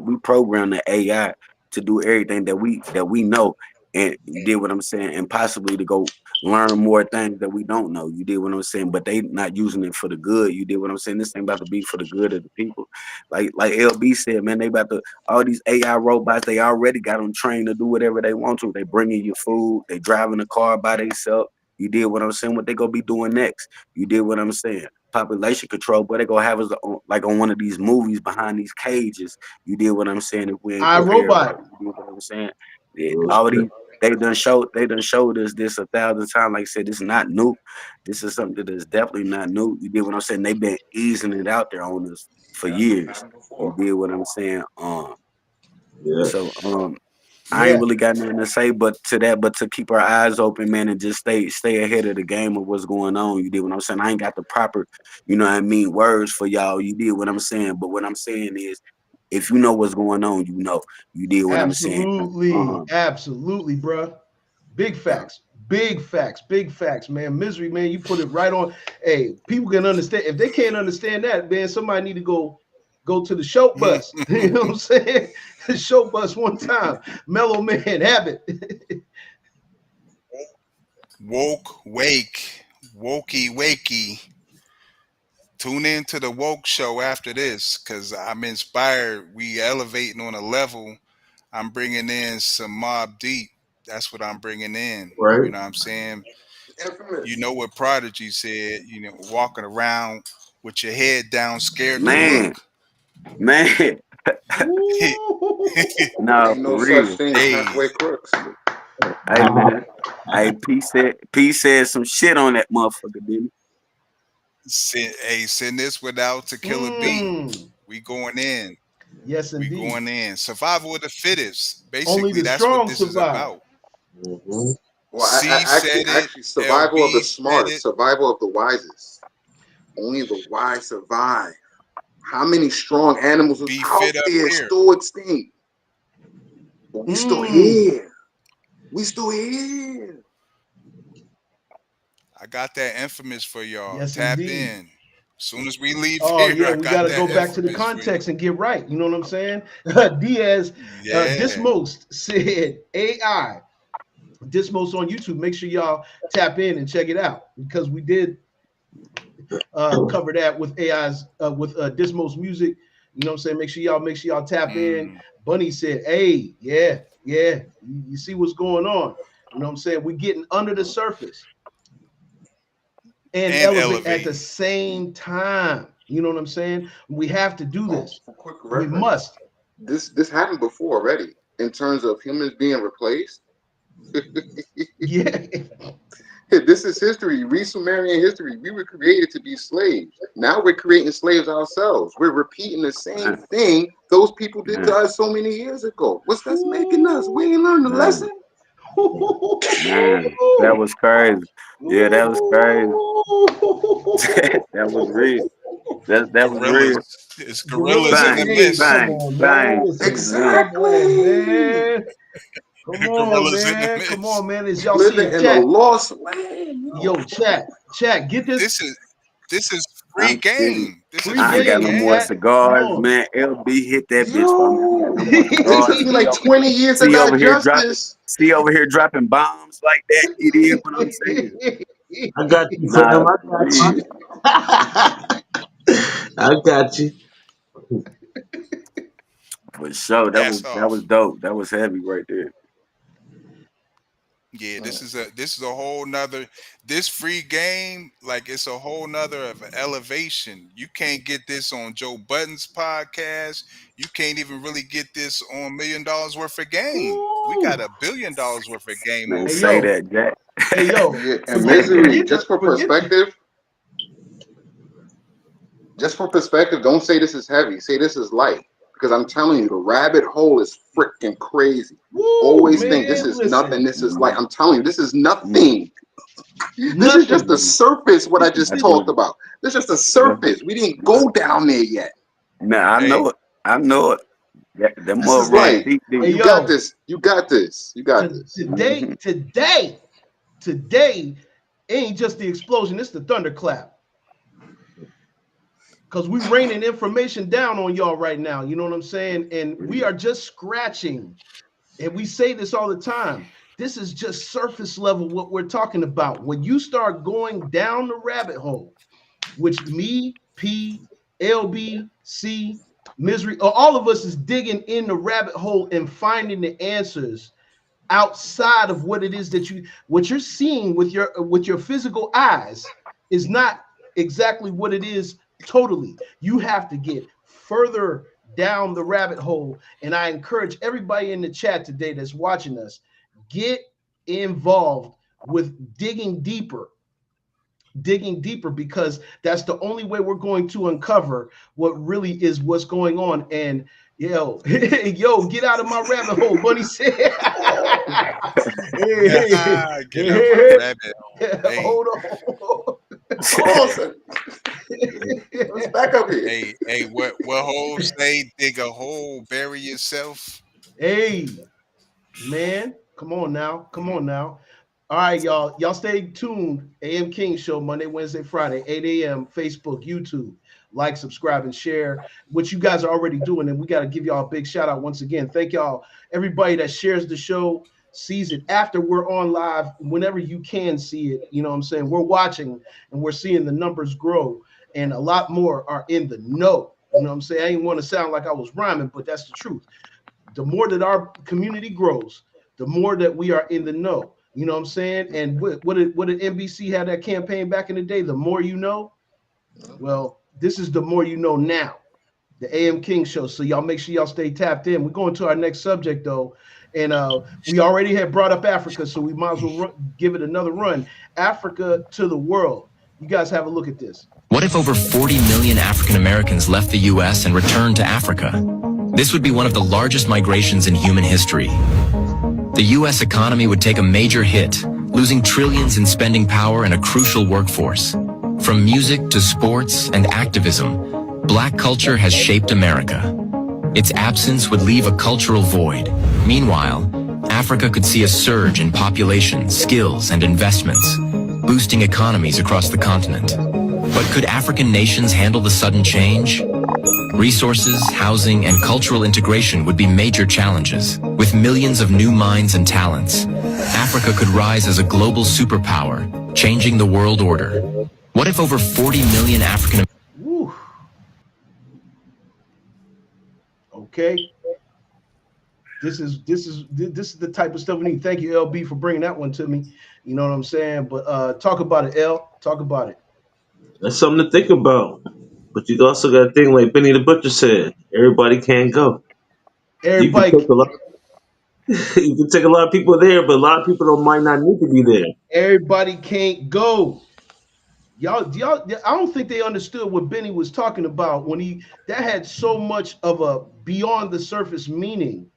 we program the AI to do everything that we know, and you did what I'm saying, and possibly to go learn more things that we don't know. You did what I'm saying, but they not using it for the good. You did what I'm saying. This ain't about to be for the good of the people. Like LB said, man, they about to all these AI robots, they already got them trained to do whatever they want to. They bringing you food, they driving a car by themselves. You did what I'm saying. What they gonna be doing next? You did what I'm saying. Population control, but they gonna have us like on one of these movies behind these cages. You did what I'm saying. If we ain't I prepared, right? Robot. You did what I'm saying. Real All shit. these they done showed us this 1,000 times. Like I said, this is not new. This is something that is definitely not new. You did what I'm saying. They've been easing it out there on us for Yeah, this years. happened You before. did what I'm saying. So Yes. I ain't Yeah, really got nothing to say but to keep our eyes open, man, and just stay ahead of the game of what's going on. You did what I'm saying. I ain't got the proper, you know what I mean, words for y'all. You did what I'm saying. But what I'm saying is, if you know what's going on, you know. You did what I'm saying. absolutely, Um, absolutely, bruh. Big yeah. facts, big facts, man. Misery, man. You put it right on. Hey, people can understand. If they can't understand that, man, somebody need to go to the show bus. You know what I'm saying? The show bus one time. Mellow man, habit. Woke, wake, wokey, wakey. Tune in to the woke show after this, cause I'm inspired. We elevating on a level. I'm bringing in some Mob Deep. That's what I'm bringing in. Right. You know what I'm saying? You Infamous. know what Prodigy said, walking around with your head down, scared to Man, look. man. Woo. Nah, Ain't for no such real. thing as Hey, halfway crooks. Hey man. Hey, P said some shit on that motherfucker, didn't send this one out to Killer B. Mm. We going in. Yes, We indeed. going in. Survival of the fittest. Only Basically, the that's what strong this is survive. about. Mm-hmm. Well, C said it. actually, survival of the LB said smart, it. survival of the wisest. Only the wise survive. How many strong animals is Be out fit up there here. still extinct? But we still Mm. here. We still here. I got that infamous for y'all. Yes, Tap indeed. in. As soon as we leave Oh here, yeah, I we got got to go that back to the infamous for you. context and get right. You know what I'm saying? Diaz, Yeah. Dismost said AI. Dismost on YouTube. Make sure y'all tap in and check it out because we did cover that with AI's with Dismost music. You know what I'm saying? Make sure y'all tap in. Mm. Bunny said, "Hey, yeah, yeah, you see what's going on? You know what I'm saying? We're getting under the surface and And elevate at the elevating. same time. You know what I'm saying? We have to do Oh, this. for quick We reference, must. this happened before already in terms of humans being replaced. Yeah. This is history, re-Sumerian history. We were created to be slaves. Now we're creating slaves ourselves. We're repeating the he? same thing those people did to Man, us so many years ago. What's that's making us? We Ooh. ain't learned the man, lesson. man. That was crazy. Yeah, that was crazy. That was real. That was real. Gorillas. It's Gorillas gorillas in in the the Bang, hey, come mist. bang, on, man. bang. Listen, Real. come on, Exactly. man. Come on, Gorillas in the man. Come on, mist. man. As y'all see Living it, in a chat. lost land, yo. Yo, chat. Get this This is free I'm sitting. game. This is free I ain't got free no game, more game. chat. Come cigars, on. man. LB hit that bitch for me. I ain't got no Yo. more It cigars. took me like 20 years to See over here dropping. digest See over here dropping bombs like that. You did what I'm saying. I got you, fam. Nah, I for got real. you. I got you. For sure. Hats That was off. dope. That was heavy right there. Yeah, this is a whole nother this free game, like it's a whole nother of elevation. You can't get this on Joe Budden's podcast. You can't even really get this on $1 million worth of game. We got Ooh. $1 billion worth of game Man, on Hey say film. yo, that, Jack. hey yo. yeah, and Forget, misery. forget, forget. Just for perspective, don't say this is heavy. Say this is light. Because I'm telling you, the rabbit hole is freaking crazy. Woo, Always think this man. is nothing. Listen, This is light. Mm, I'm telling you, this is mm, nothing. This is just nothing. the mm. surface, what I This is just That's this. talked right. about. This is just the That's surface. We didn't right. go down there yet. Nah, I Hey, know it. I know it. That This mud is run light. deep, Hey deep. You got yo, this. You got this. You got this. today, Hmm. today ain't just the explosion, it's the thunderclap. Because we raining information down on y'all right now. You know what I'm saying? And we are just scratching. And we say this all the time. This is just surface level what we're talking about. When you start going down the rabbit hole, which me, P, LB, C, Misery, all of us is digging in the rabbit hole and finding the answers outside of what it is that what you're seeing with your physical eyes is not exactly what it is totally. You have to get further down the rabbit hole, and I encourage everybody in the chat today that's watching us, get involved with digging deeper, because that's the only way we're going to uncover what really is what's going on. And yo, yo, get out of my rabbit hole, Bunny said. Hey, get out my hey, rabbit hole. hey, Hey, hold on. Hold on a second. Let's back up here. hey, what hole say? Dig a hole, bury yourself. Hey, man, come on now. All right, y'all. Y'all stay tuned. AM King Show, Monday, Wednesday, Friday, 8 a.m. Facebook, YouTube. Like, subscribe, and share, which you guys are already doing. And we got to give y'all a big shout out once again. Thank y'all, everybody that shares the show, sees it after we're on live, whenever you can see it. You know what I'm saying? We're watching and we're seeing the numbers grow, and a lot more are in the know. You know what I'm saying? I didn't want to sound like I was rhyming, but that's the truth. The more that our community grows, the more that we are in the know. You know what I'm saying? And what did NBC have that campaign back in the day? The more you know. Well, this is the more you know now. The AM King Show. So y'all make sure y'all stay tapped in. We're going to our next subject though, and we already had brought up Africa, so we might as well give it another run. Africa to the world. You guys have a look at this. What if over 40 million African Americans left the U.S. and returned to Africa? This would be one of the largest migrations in human history. The U.S. economy would take a major hit, losing trillions in spending power and a crucial workforce. From music to sports and activism, Black culture has shaped America. Its absence would leave a cultural void. Meanwhile, Africa could see a surge in population, skills, and investments, boosting economies across the continent. But could African nations handle the sudden change? Resources, housing, and cultural integration would be major challenges. With millions of new minds and talents, Africa could rise as a global superpower, changing the world order. What if over 40 million African Woo. Okay. This is the type of stuff we need. Thank you, LB, for bringing that one to me. You know what I'm saying? But talk about it, L. Talk about it. That's something to think about. But you also got to think, like Benny the Butcher said, everybody can't go. You can Everybody, take a lot. You can take a lot of people there, but a lot of people don't might not need to be there. everybody can't go. Y'all, I don't think they understood what Benny was talking about when that had so much of a beyond the surface meaning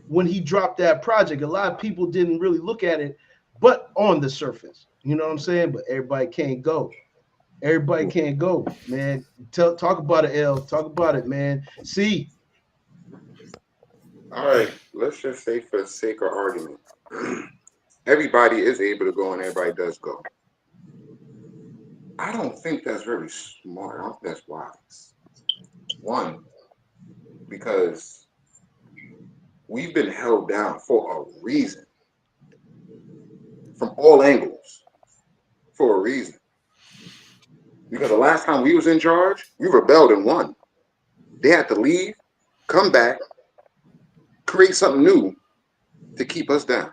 when he dropped that project. A lot of people didn't really look at it, but on the surface, you know what I'm saying? But everybody can't go. Everybody can't go, man. Talk about it, L. Talk about it, man. See, All right. Let's just say, for the sake of argument, everybody is able to go and everybody does go. I don't think that's very smart. I don't think that's wise. One, because we've been held down for a reason, from all angles, for a reason. Because the last time we was in charge, we rebelled and won. They had to leave, come back, create something new to keep us down.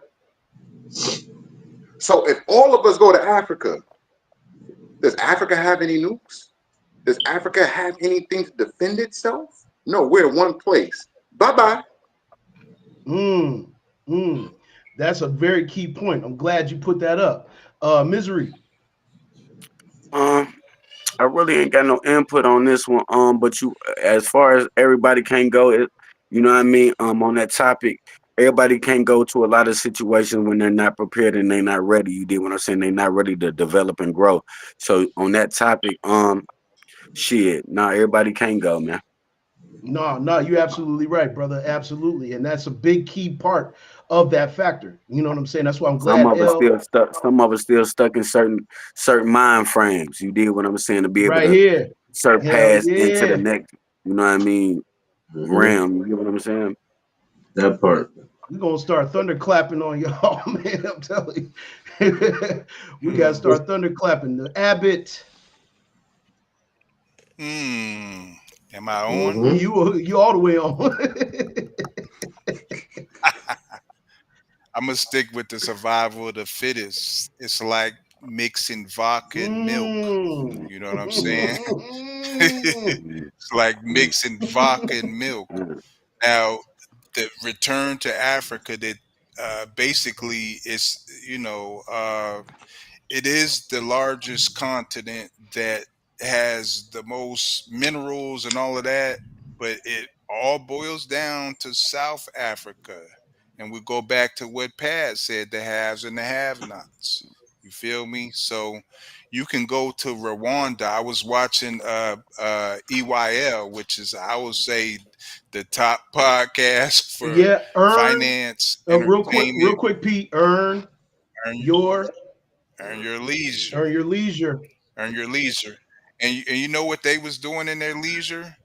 So if all of us go to Africa, does Africa have any nukes? Does Africa have anything to defend itself? No, we're one place. Bye-bye. mm, mm, that's a very key point. I'm glad you put that up. Misery. Um, I really ain't got no input on this one. But you, as far as everybody can't go, you know what I mean. On that topic, everybody can't go to a lot of situations when they're not prepared and they're not ready. You did what I'm saying. They're not ready to develop and grow. So on that topic, shit, nah, everybody can't go, man. No, no, you're absolutely right, brother. Absolutely. And that's a big key part of that factor. You know what I'm saying? That's why I'm Some glad of us L still stuck. Some of us still stuck in certain mind frames. You did what I'm saying to be able right to here. Hell surpass into the yeah. next. You know what I mean? Hmm. Realm. You get what I'm saying? That part. We're gonna start thunderclapping on y'all, man. I'm telling you. We gotta Hmm. start thunderclapping. The Abbott, Hmm. Am I on? Hmm. you all the way on. I'm gonna stick with the survival of the fittest. It's like mixing vodka and milk. mm. You know what I'm Mm, saying? It's mm, like mm, mixing vodka and milk. mm. Now, the return to Africa that basically is, it is the largest continent that has the most minerals and all of that, but it all boils down to South Africa. And we go back to what Pat said, the haves and the have nots. You feel me? So you can go to Rwanda. I was watching EYL, which is I would say the top podcast for Yeah, earn finance, real entertainment, quick, Pete. Earn earn, your earn your leisure. earn your leisure. Earn your leisure. And you know what they was doing in their leisure?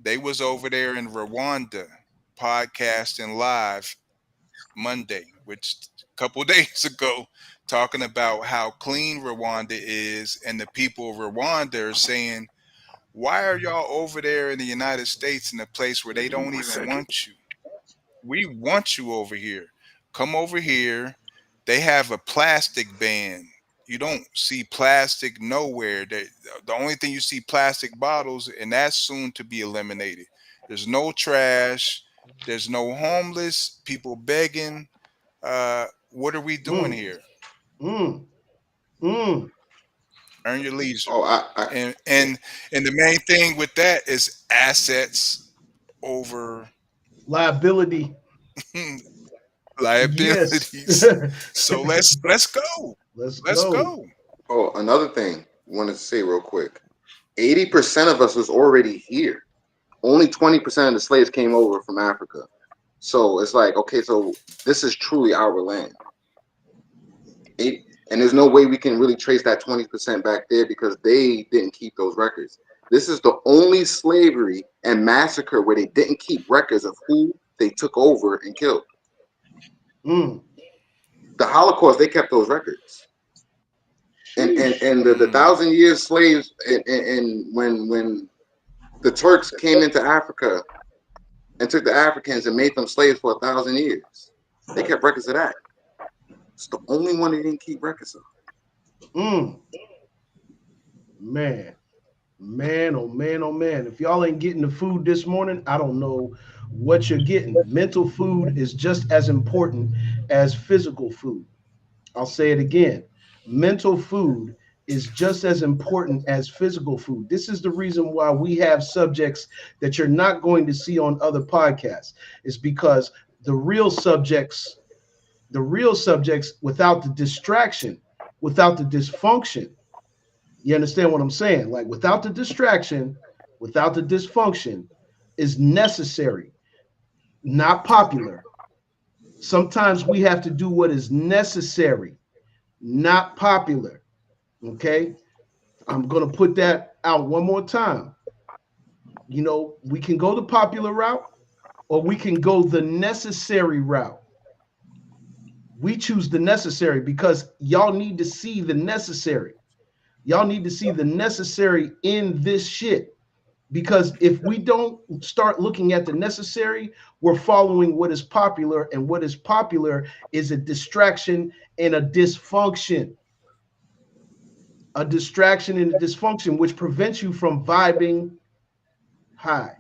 They was over there in Rwanda podcasting live Monday, which a couple days ago, talking about how clean Rwanda is, and the people of Rwanda are saying, "Why are y'all over there in the United States in a place where they Give me don't one even second. want you? We want you over here. Come over here. They have a plastic ban. You don't see plastic nowhere. The only thing you see plastic bottles, and that's soon to be eliminated. There's no trash. There's no homeless people begging. What are we doing Mm, here? mm, mm. Earn your leisure. Oh, I And yeah. and and the main thing with that is assets over Liability. Yes. liabilities. So let's go. Let's Let's go. go. Oh, another thing I wanted to say real quick. 80% of us was already here. Only 20% of the slaves came over from Africa. So it's like, okay, so this is truly our land. Eight, and there's no way we can really trace that 20% back there because they didn't keep those records. This is the only slavery and massacre where they didn't keep records of who they took over and killed. Mm. The Holocaust, they kept those records. Sheesh. And the Mm. 1,000 years slaves and when the Turks came into Africa and took the Africans and made them slaves for 1,000 years. They kept records of that. It's the only one they didn't keep records of. Mm. Man. Man, oh man, oh man. If y'all ain't getting the food this morning, I don't know what you're getting. Mental food is just as important as physical food. I'll say it again. Mental food is just as important as physical food. This is the reason why we have subjects that you're not going to see on other podcasts. Is because the real subjects, without the distraction, without the dysfunction, you understand what I'm saying? Like without the distraction, without the dysfunction, is necessary, not popular. Sometimes we have to do what is necessary, not popular. Okay. I'm going to put that out one more time. We can go the popular route or we can go the necessary route. We choose the necessary because y'all need to see the necessary. Y'all need to see the necessary in this shit. Because if we don't start looking at the necessary, we're following what is popular, and what is popular is a distraction and a dysfunction. A distraction and a dysfunction, which prevents you from vibing high.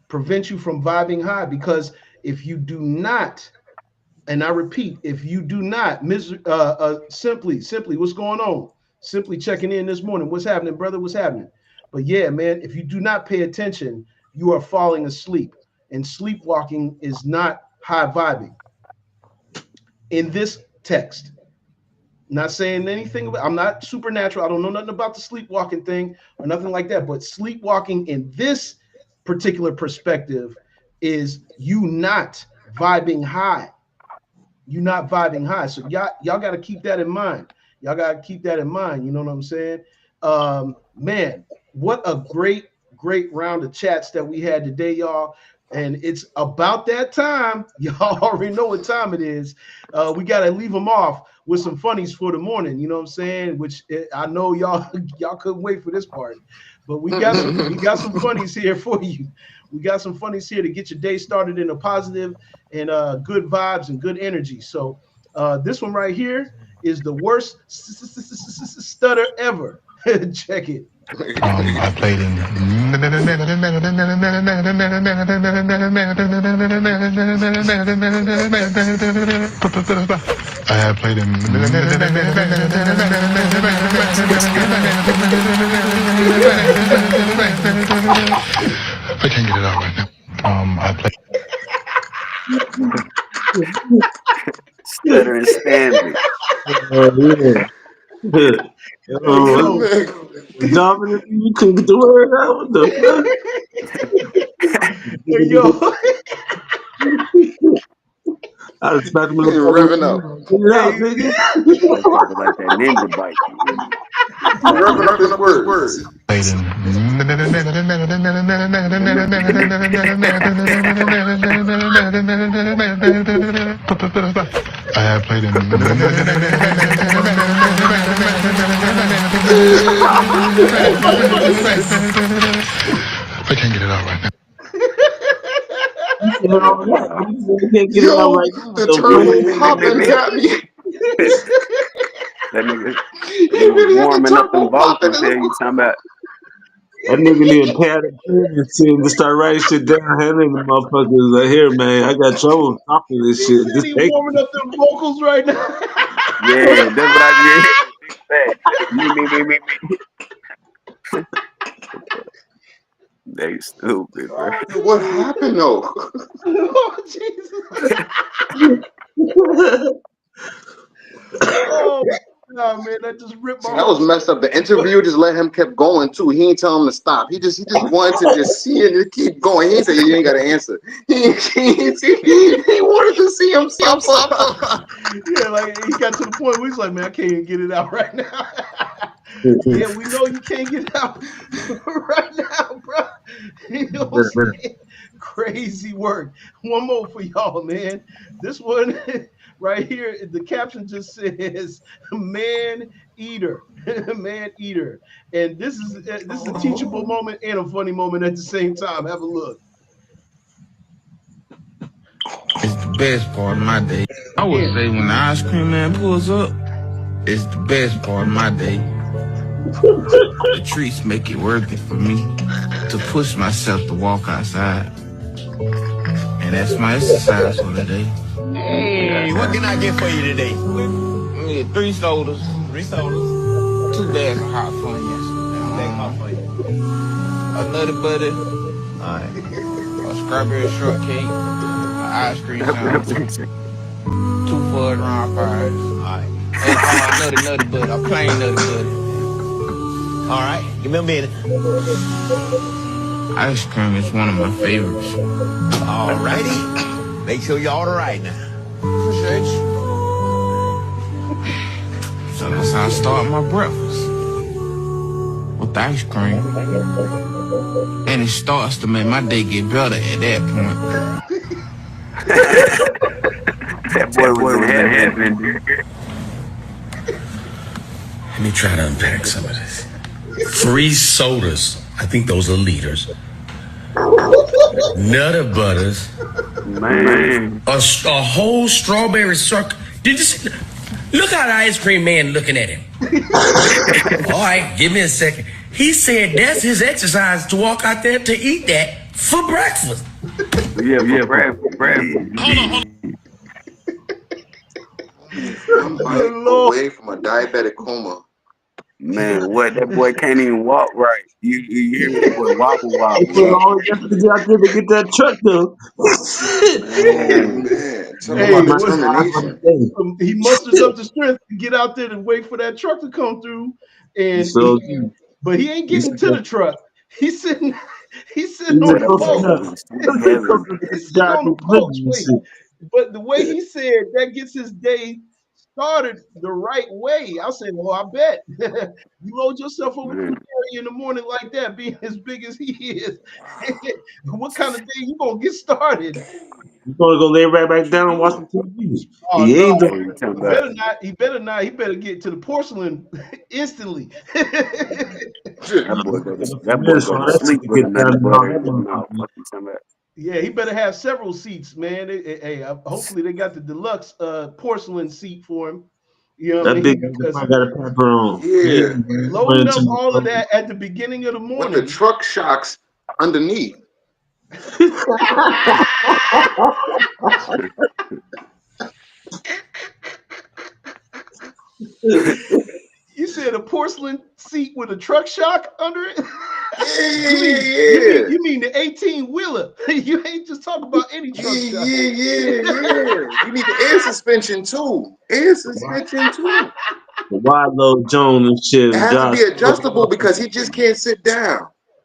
Prevents you from vibing high because if you do not, and I repeat, if you do not, simply, what's going on? Simply checking in this morning. What's happening, brother? What's happening? But yeah, man, if you do not pay attention, you are falling asleep. And sleepwalking is not high vibing. In this text, not saying anything about, I'm not supernatural. I don't know nothing about the sleepwalking thing or nothing like that. But sleepwalking in this particular perspective is you not vibing high. You not vibing high. So y'all got to keep that in mind. Y'all got to keep that in mind. You know what I'm saying? Man, what a great round of chats that we had today, y'all. And it's about that time. Y'all already know what time it is. We got to leave them off with some funnies for the morning. You know what I'm saying? Which I know y'all couldn't wait for this part. But we got some funnies here for you. We got some funnies here to get your day started in a positive and good vibes and good energy. So this one right here is the worst stutter ever. Check it. I played in. I have played in. I can't get it out right now. I played. Stuttering Stanley. Yeah. Hey yo, Dominic, you couldn't get the word out. What the hey yo. fuck? I just smacked him in the Revving up. fucking get it out, Hey, nigga. Boy talking like that ninja bike. He revving up his words. Played in. I have played in. I can't get it out right now. You said all that, but you said you can't get it out Yo, right now. the The turbo fuck? popping got me. That nigga, He he was really had the warming up them turbo popping vocals in there. his You talking about? That nigga need a pad of pen and shit and just start writing shit down, handling the motherfuckers like, here, man, I got trouble talking this he shit. said Just he take warming up them vocals right now. Yeah, that's what I did. Big fat. Me. They stupid, bro. Yo, what happened though? Oh Jesus! it. Oh no, man, that just ripped my See, that was whole messed up. The stomach. interview just let him kept going too. He ain't tell him to stop. He just wanted to just see it and keep going. He ain't say you ain't got to answer. He wanted to see him suffer. Yeah, like he got to the point where he's like, man, I can't even get it out right now. Yeah, we know you can't get it out right now, bro. You know what I'm saying? Crazy work. One more for y'all, man. This one right here, the caption just says "man eater," man eater, and this is a teachable moment and a funny moment at the same time. Have a look. It's the best part of my day. I would say when the ice cream man pulls up, it's the best part of my day. The treats make it worth it for me to push myself to walk outside. And that's my exercise for the day. Hey, what can I get for you today? We get 3 sodas. 3 sodas. 2 bags of hot fun, yes. Bag hot fun. A nutty buddy. Alright. A strawberry shortcake. An ice cream sandwich. 2 fudge round fries. Alright. And nutty buddy. A plain nutty buddy. Alright. Give me a minute. Ice cream is one of my favorites. Alrighty. Make sure you order right now. Appreciate you. So that's how I start my breakfast. With the ice cream. And it starts to make my day get better at that point. That boy was in heaven. Let me try to unpack some of this. 3 sodas. I think those are liters. Nutter butters. Man. A whole strawberry circle. Did you see? Look how the ice cream man looking at him. All right, give me a second. He said that's his exercise to walk out there to eat that for breakfast. Yeah, breakfast. Hold on. I'm away from a diabetic coma. Man, what? That boy can't even walk right. You hear me? That boy wobble. They put all the effort to get out there to get that truck though. Man, talk Hey, about what, determination. he mustered up the strength to get out there and wait for that truck to come through, and So but he ain't getting to the truck. He's sitting He's sitting He's a on the That boy coconut. porch. gonna be sweet heaven. He's sitting on the Goddamn porch. living and Wait, shit. but the way he said that gets his day started the right way. I said, well, I bet you load yourself up with Man. some dairy in the morning like that, being as big as he is. What kind of day you gonna get started? He's gonna go lay right back down and watch some TV. Oh He no, ain't Hey, doing you talking he about better not. He better not. He better get to the porcelain instantly. that boy go to that boy minutes go for to that shit sleep to with a get nut down and all butter that in his mouth. motherfucker. Fuck you talking about? Yeah, he better have several seats, man. Hey, hopefully they got the deluxe porcelain seat for him. You know what I That big mean? nigga Because probably got a pepper on. He Yeah, ain't loading running to up no all of phone. that at the beginning of the with the morning. truck shocks underneath. You said a porcelain seat with a truck shock under it? Yeah, you yeah, mean yeah, you mean yeah. you mean the 18 wheeler? You ain't just talking about any Yeah, truck shock. yeah, yeah, yeah. You need the air suspension too. Air suspension too. The Wide Load Jones and shit. It And has to Josh be adjustable because he just can't sit down.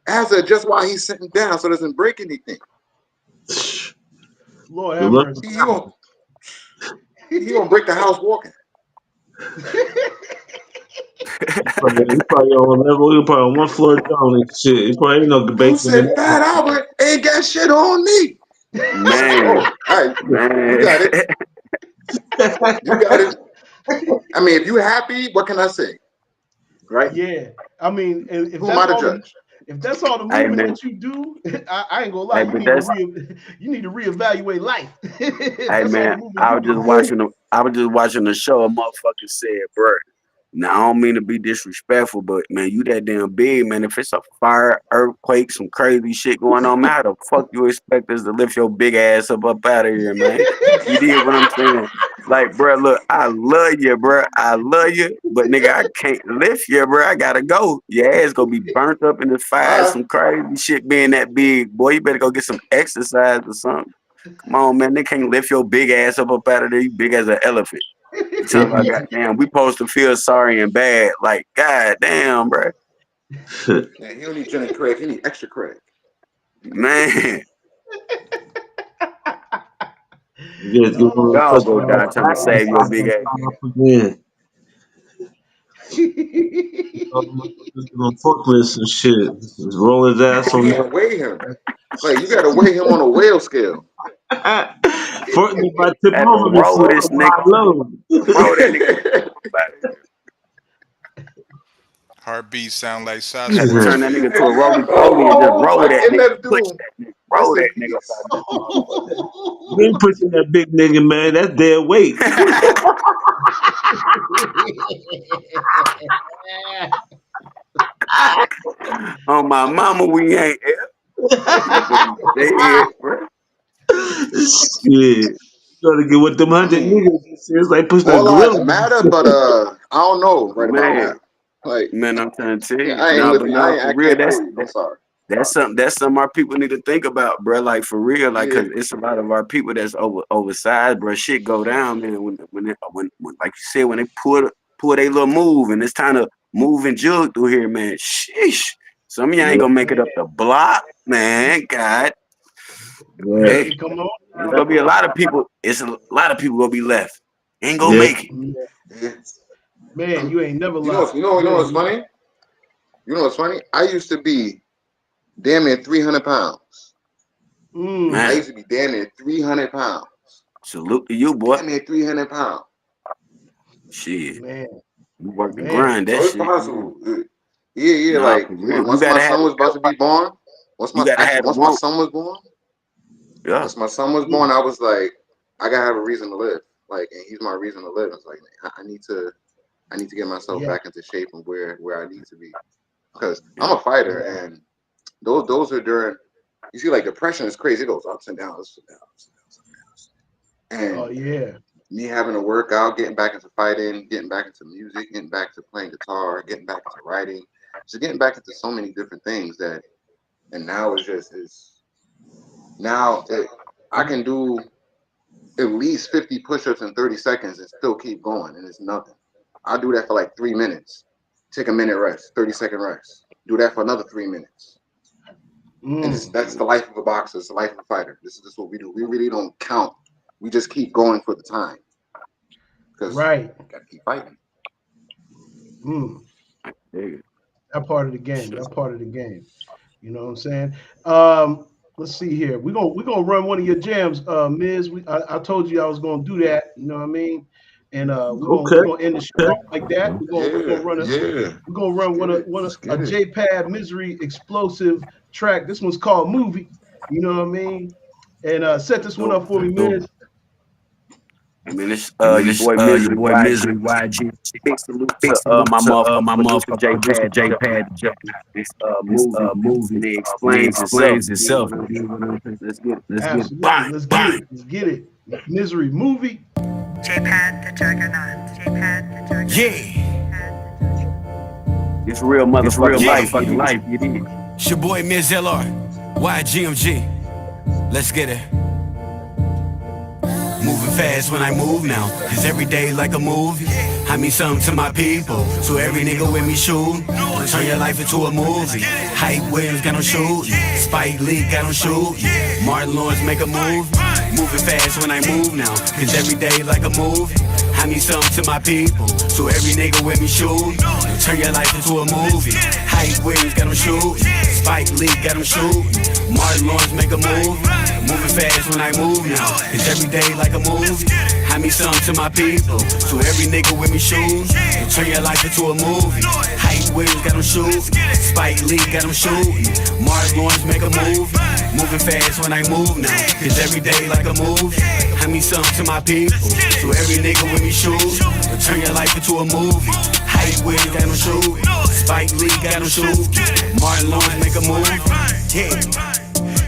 It has to adjust while he's sitting down so it doesn't break anything. Lord the have look. mercy. He gonna break the house walking. He probably on one level. He probably on one floor down and shit. He probably ain't no Who basement in said Fat Albert ain't got shit on me? Man, Oh, all right, you man. got it. that. You got it. I mean, if you happy, what can I say? Right? Yeah, I mean, if Who am I that's to all the judge? if that's all the Hey moving man, that you do, I ain't gonna lie. hey, You but need to that's you need to reevaluate life. If hey that's all the man. moving you do. I was just watching the show. A motherfucker said, "Bro, now I don't mean to be disrespectful, but man, you that damn big, man. If it's a fire, earthquake, some crazy shit going on, man, how the fuck you expect us to lift your big ass up out of here, man? You did what I'm saying? Like, bro, look, I love you, bro. I love you, but nigga, I can't lift you, bro. I gotta go. Your ass gonna be burnt up in the fire. Bye. Some crazy shit being that big, boy. You better go get some exercise or something. Come on, man. They can't lift your big ass up out of there. You big as an elephant. You talking about goddamn? We supposed to feel sorry and bad. Like goddamn, bro, Man, he don't need Jenny Craig. He need extra Craig. man. Just get one of Oh them Y'all go custom down God. trying to back and save your start big that ass. time up again. All the motherfuckers get on forklifts and shit. Just roll his ass You on can't weigh him. Like you gotta weigh him on a whale scale. that. Forklift might tip Had to over roll before this a nigga, wide load. roll that nigga. Heartbeat sound like Had to turn Sasquatch. that nigga to a roly poly and just Oh, roll like that nigga, MF push Doom. that nigga, roll Rest in that nigga up peace. out of We ain't pushing that big nigga, man. That's dead weight. there. On my mama, we ain't. That nigga dead, bro. Shit. Gotta get with them I 100 mean, niggas. It's like pushing a all lives gorilla. matter, but I don't know right about Man, now. Like, man, I'm trying to tell yeah, you. I ain't Nah, but listening. nah, I for real, can't feel you. I'm sorry. that's something our people need to think about, bro. Like for real, like Yeah, cause it's a lot of our people that's oversized, bro. Shit go down, man. When like you said, when they pull their little move and it's time to move and jug through here, man. Sheesh. Some of y'all ain't Yeah, gonna make Man, it up the block, man. God, yeah, hey, come on it's now. gonna be a lot of people. It's a lot of people gonna be left. Ain't gonna yeah. make it. yeah. Man, you ain't never You know, lied. you know what's funny? You know what's funny? I used to be damn near 300 pounds. I Mm, Man, used to be damn near 300 pounds. salute to you, boy. Damn near 300 pounds. Shit, man, you work the man. grind. That So it's shit. Man. possible. Yeah, yeah. Nah, Like for real. You once my gotta have son the was about will. to be born, You gotta have the once my want. son was born, Yeah. Mm, I was like, I gotta have a reason to live. Like, and he's my reason to live. It's like I need to get myself yeah, back into shape and where I need to be. Because I'm Yeah. a fighter, yeah. and those are during. You see, like depression is crazy. It goes ups and downs, ups and downs, ups and downs. Oh And yeah. me having to work out, getting back into fighting, getting back into music, getting back to playing guitar, getting back into writing, just getting back into so many different things that. And now it's just is now it, I can do at least 50 push-ups in 30 seconds and still keep going, and it's nothing. I'll do that for like 3 minutes. Take a minute rest, 30-second rest. Do that for another 3 minutes. And that's the life of a boxer. It's the life of a fighter. This is what we do. We really don't count. We just keep going for the time. Because right, gotta keep fighting. That part of the game. That part of the game. You know what I'm saying? Let's see here. We're gonna run one of your jams, Miz. I told you I was gonna do that. You know what I mean? And we're gonna end the show off like that. We're gonna run a J-Pad Misery explosive track. This one's called Movie. You know what I mean? And set this one up for me, Miz. I mean, it's your boy Misery YG. Big salute to my motherfucker producer J Pad. This movie and it explains itself. Let's get it. Absolutely. Let's get it. Misery Movie. J-Pad the Juggernaut. J-Pad the Juggernaut. Yeah. It's real motherfucking life. You did. It's your boy Miz LR. YGMG. Let's get it. Moving fast when I move now, cause every day like a movie. I mean something to my people, so every nigga with me shoot. Turn your life into a movie. Hype Williams got him shoot. Spike Lee got him shoot. Martin Lawrence make a move. Moving fast when I move now, cause every day like a movie. I mean something to my people, so every nigga with me shoot. Turn your life into a movie. Hype Williams got him shoot. Spike Lee got him shoot. Martin Lawrence make a move. Moving fast when I move now, cause every day like a movie. I mean something to my people, so every nigga with me shoot. Turn your life into a movie. Hype Williams got him shoot. Spike Lee got him shoot. Martin Lawrence make a move. Moving fast when I move now, cause every day like a movie. I mean something to my people, so every nigga with me shoot. Turn your life into a movie. Hype Williams got him shoot. Spike Lee got him shoot. Martin Lawrence make a move. Yeah.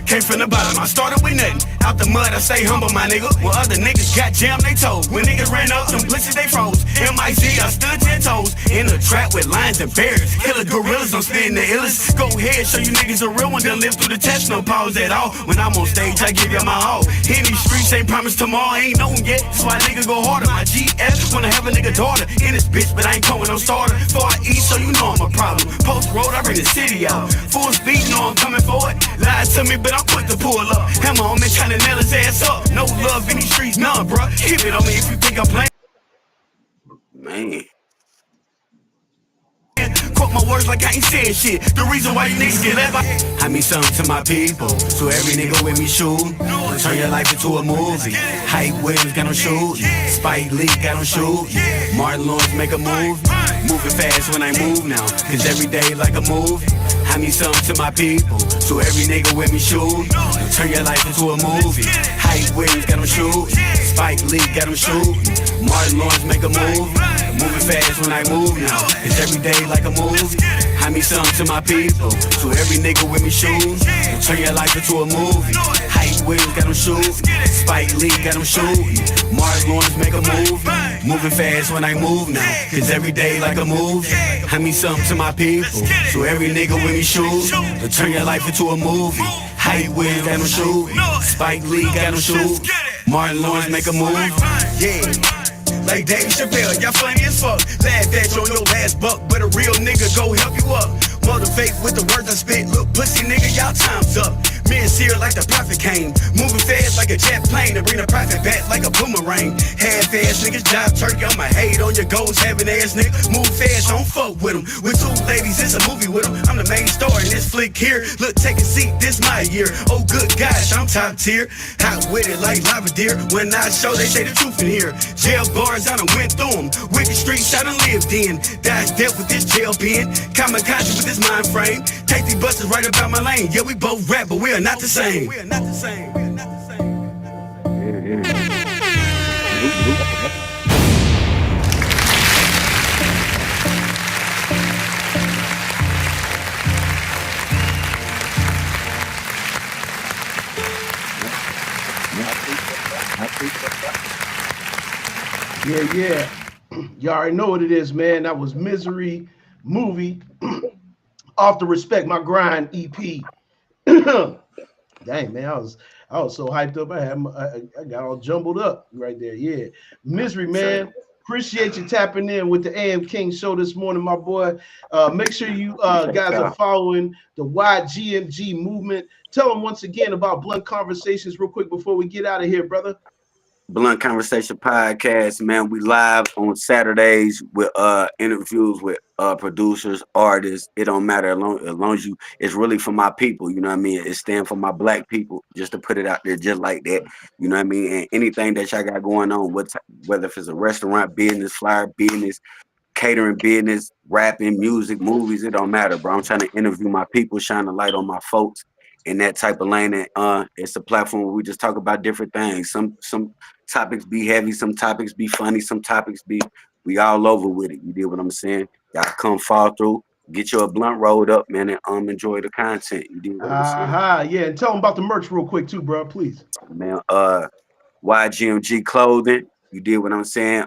Came from the bottom, I started with nothing. Out the mud, I stay humble, my nigga. When other niggas got jammed, they told. When niggas ran up, them blitzes, they froze. MIC, I stood 10 toes. In a trap with lions and bears. Killer gorillas, I'm spitting the illest. Go ahead, show you niggas a real one. They'll live through the test, no pause at all. When I'm on stage, I give you my all. In these streets, ain't promised tomorrow, ain't no one yet. That's why nigga go harder. My GF wanna have a nigga daughter. In this bitch, but I ain't going no starter. Before I eat, so you know I'm a problem. Post road, I bring the city out. Full speed, know I'm coming for it. Lied to me, but I'm quick to pull up. Hammer on me, tryna nail his ass up. No love in these streets, none, bruh. Keep it on me if you think I'm playing. Man. Quote my words like I ain't saying shit. The reason why you niggas get left, I mean something to my people, so every nigga with me shoot. Turn your life into a movie. Hype Williams got him shoot. Spike Lee got him shoot. Martin Lawrence make a move. Moving fast when I move now, cause every day like a movie. I mean something to my people, so every nigga with me shoot. Turn your life into a movie. Hype Williams got him shoot. Spike Lee got him shoot. Martin Lawrence make a move. Moving fast when I move now, cause every day like a movie. I mean something to my people, so every nigga with me shoot. Turn your life into a movie. Hype Williams got him shoot. Spike Lee got him shoot. Martin Lawrence make a move. Moving fast when I move now, cause every day like a movie. I mean something to my people, so every nigga with me shoot. Turn your life into a movie. Hype Williams got him shoot. Spike Lee got him shoot. Martin Lawrence make a move. Yeah. Like Dave Chappelle, y'all funny as fuck. Laugh at you on your last buck, but a real nigga go help you up. Motivate with the words I spit. Look, pussy nigga, y'all time's up. Me and Sear like the prophet came. Moving fast like a jet plane to bring the profit back like a boomerang. Half-ass niggas jive turkey, I'ma hate on your goals, having ass nigga. Move fast, don't fuck with them. With two ladies, it's a movie with them. I'm the main star in this flick here. Look, take a seat, this my year. Oh good gosh, I'm top tier. Hot with it like lava deer. When I show, they say the truth in here. Jail bars, I done went through them. Wicked streets, I done lived in. Dodge death with this jail pen. Kamikaze with this mind frame. Take these buses right about my lane. Yeah, we both rap, but we are not the same. We are not the same. We are not the same. Yeah. You already know what it is, man. That was Misery Movie. Off the Respect My Grind EP. Dang, man, I was so hyped up. I got all jumbled up right there. Yeah, Misery, man. Appreciate you tapping in with the AM King show this morning, my boy. Make sure you guys are following the YGMG movement. Tell them once again about Blunt Conversations real quick before we get out of here, brother. Blunt Conversation Podcast, man. We live on Saturdays with interviews with producers, artists. It don't matter as long as you. It's really for my people. You know what I mean? It stand for my black people. Just to put it out there, just like that. You know what I mean? And anything that y'all got going on, whether if it's a restaurant business, flyer business, catering business, rapping, music, movies, it don't matter, bro. I'm trying to interview my people, shine a light on my folks in that type of lane. And it's a platform where we just talk about different things. Some topics be heavy, some topics be funny, some topics be we all over with it. You get what I'm saying? Y'all come fall through, get your blunt rolled up, man, and enjoy the content. You get what I'm saying? Yeah, and tell them about the merch real quick too, bro, please. Man, YGMG clothing. You did what I'm saying.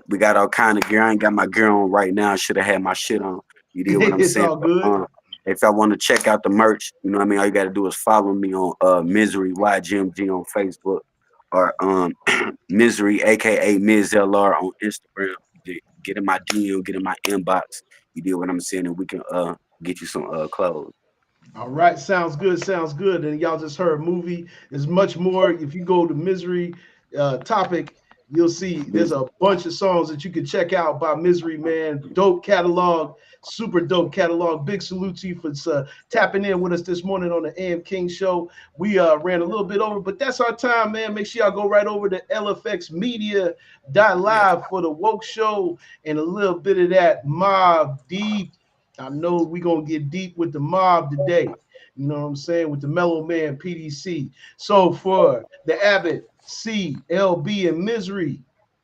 We got all kind of gear. I ain't got my gear on right now. I should have had my shit on. You did what I'm It's saying. all good. If I want to check out the merch, you know what I mean. All you got to do is follow me on Misery YGMG on Facebook or Misery aka Ms LR on Instagram. Get in my DM, get in my inbox. You did what I'm saying, and we can get you some clothes. All right, sounds good, sounds good. And y'all just heard movie. There's much more. If you go to Misery topic, you'll see there's a bunch of songs that you can check out by Misery, man. Dope catalog, super dope catalog. Big salute to you for tapping in with us this morning on the AM King show. We ran a little bit over, but that's our time, man. Make sure y'all go right over to lfxmedia.live for the woke show and a little bit of that Mob Deep. I know we're going to get deep with the mob today. You know what I'm saying? With the Mellow Man PDC. So for the Abbott, C, LB, and Misery,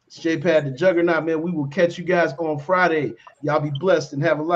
it's J-Pad the Juggernaut, man. We will catch you guys on Friday. Y'all be blessed and have a lot.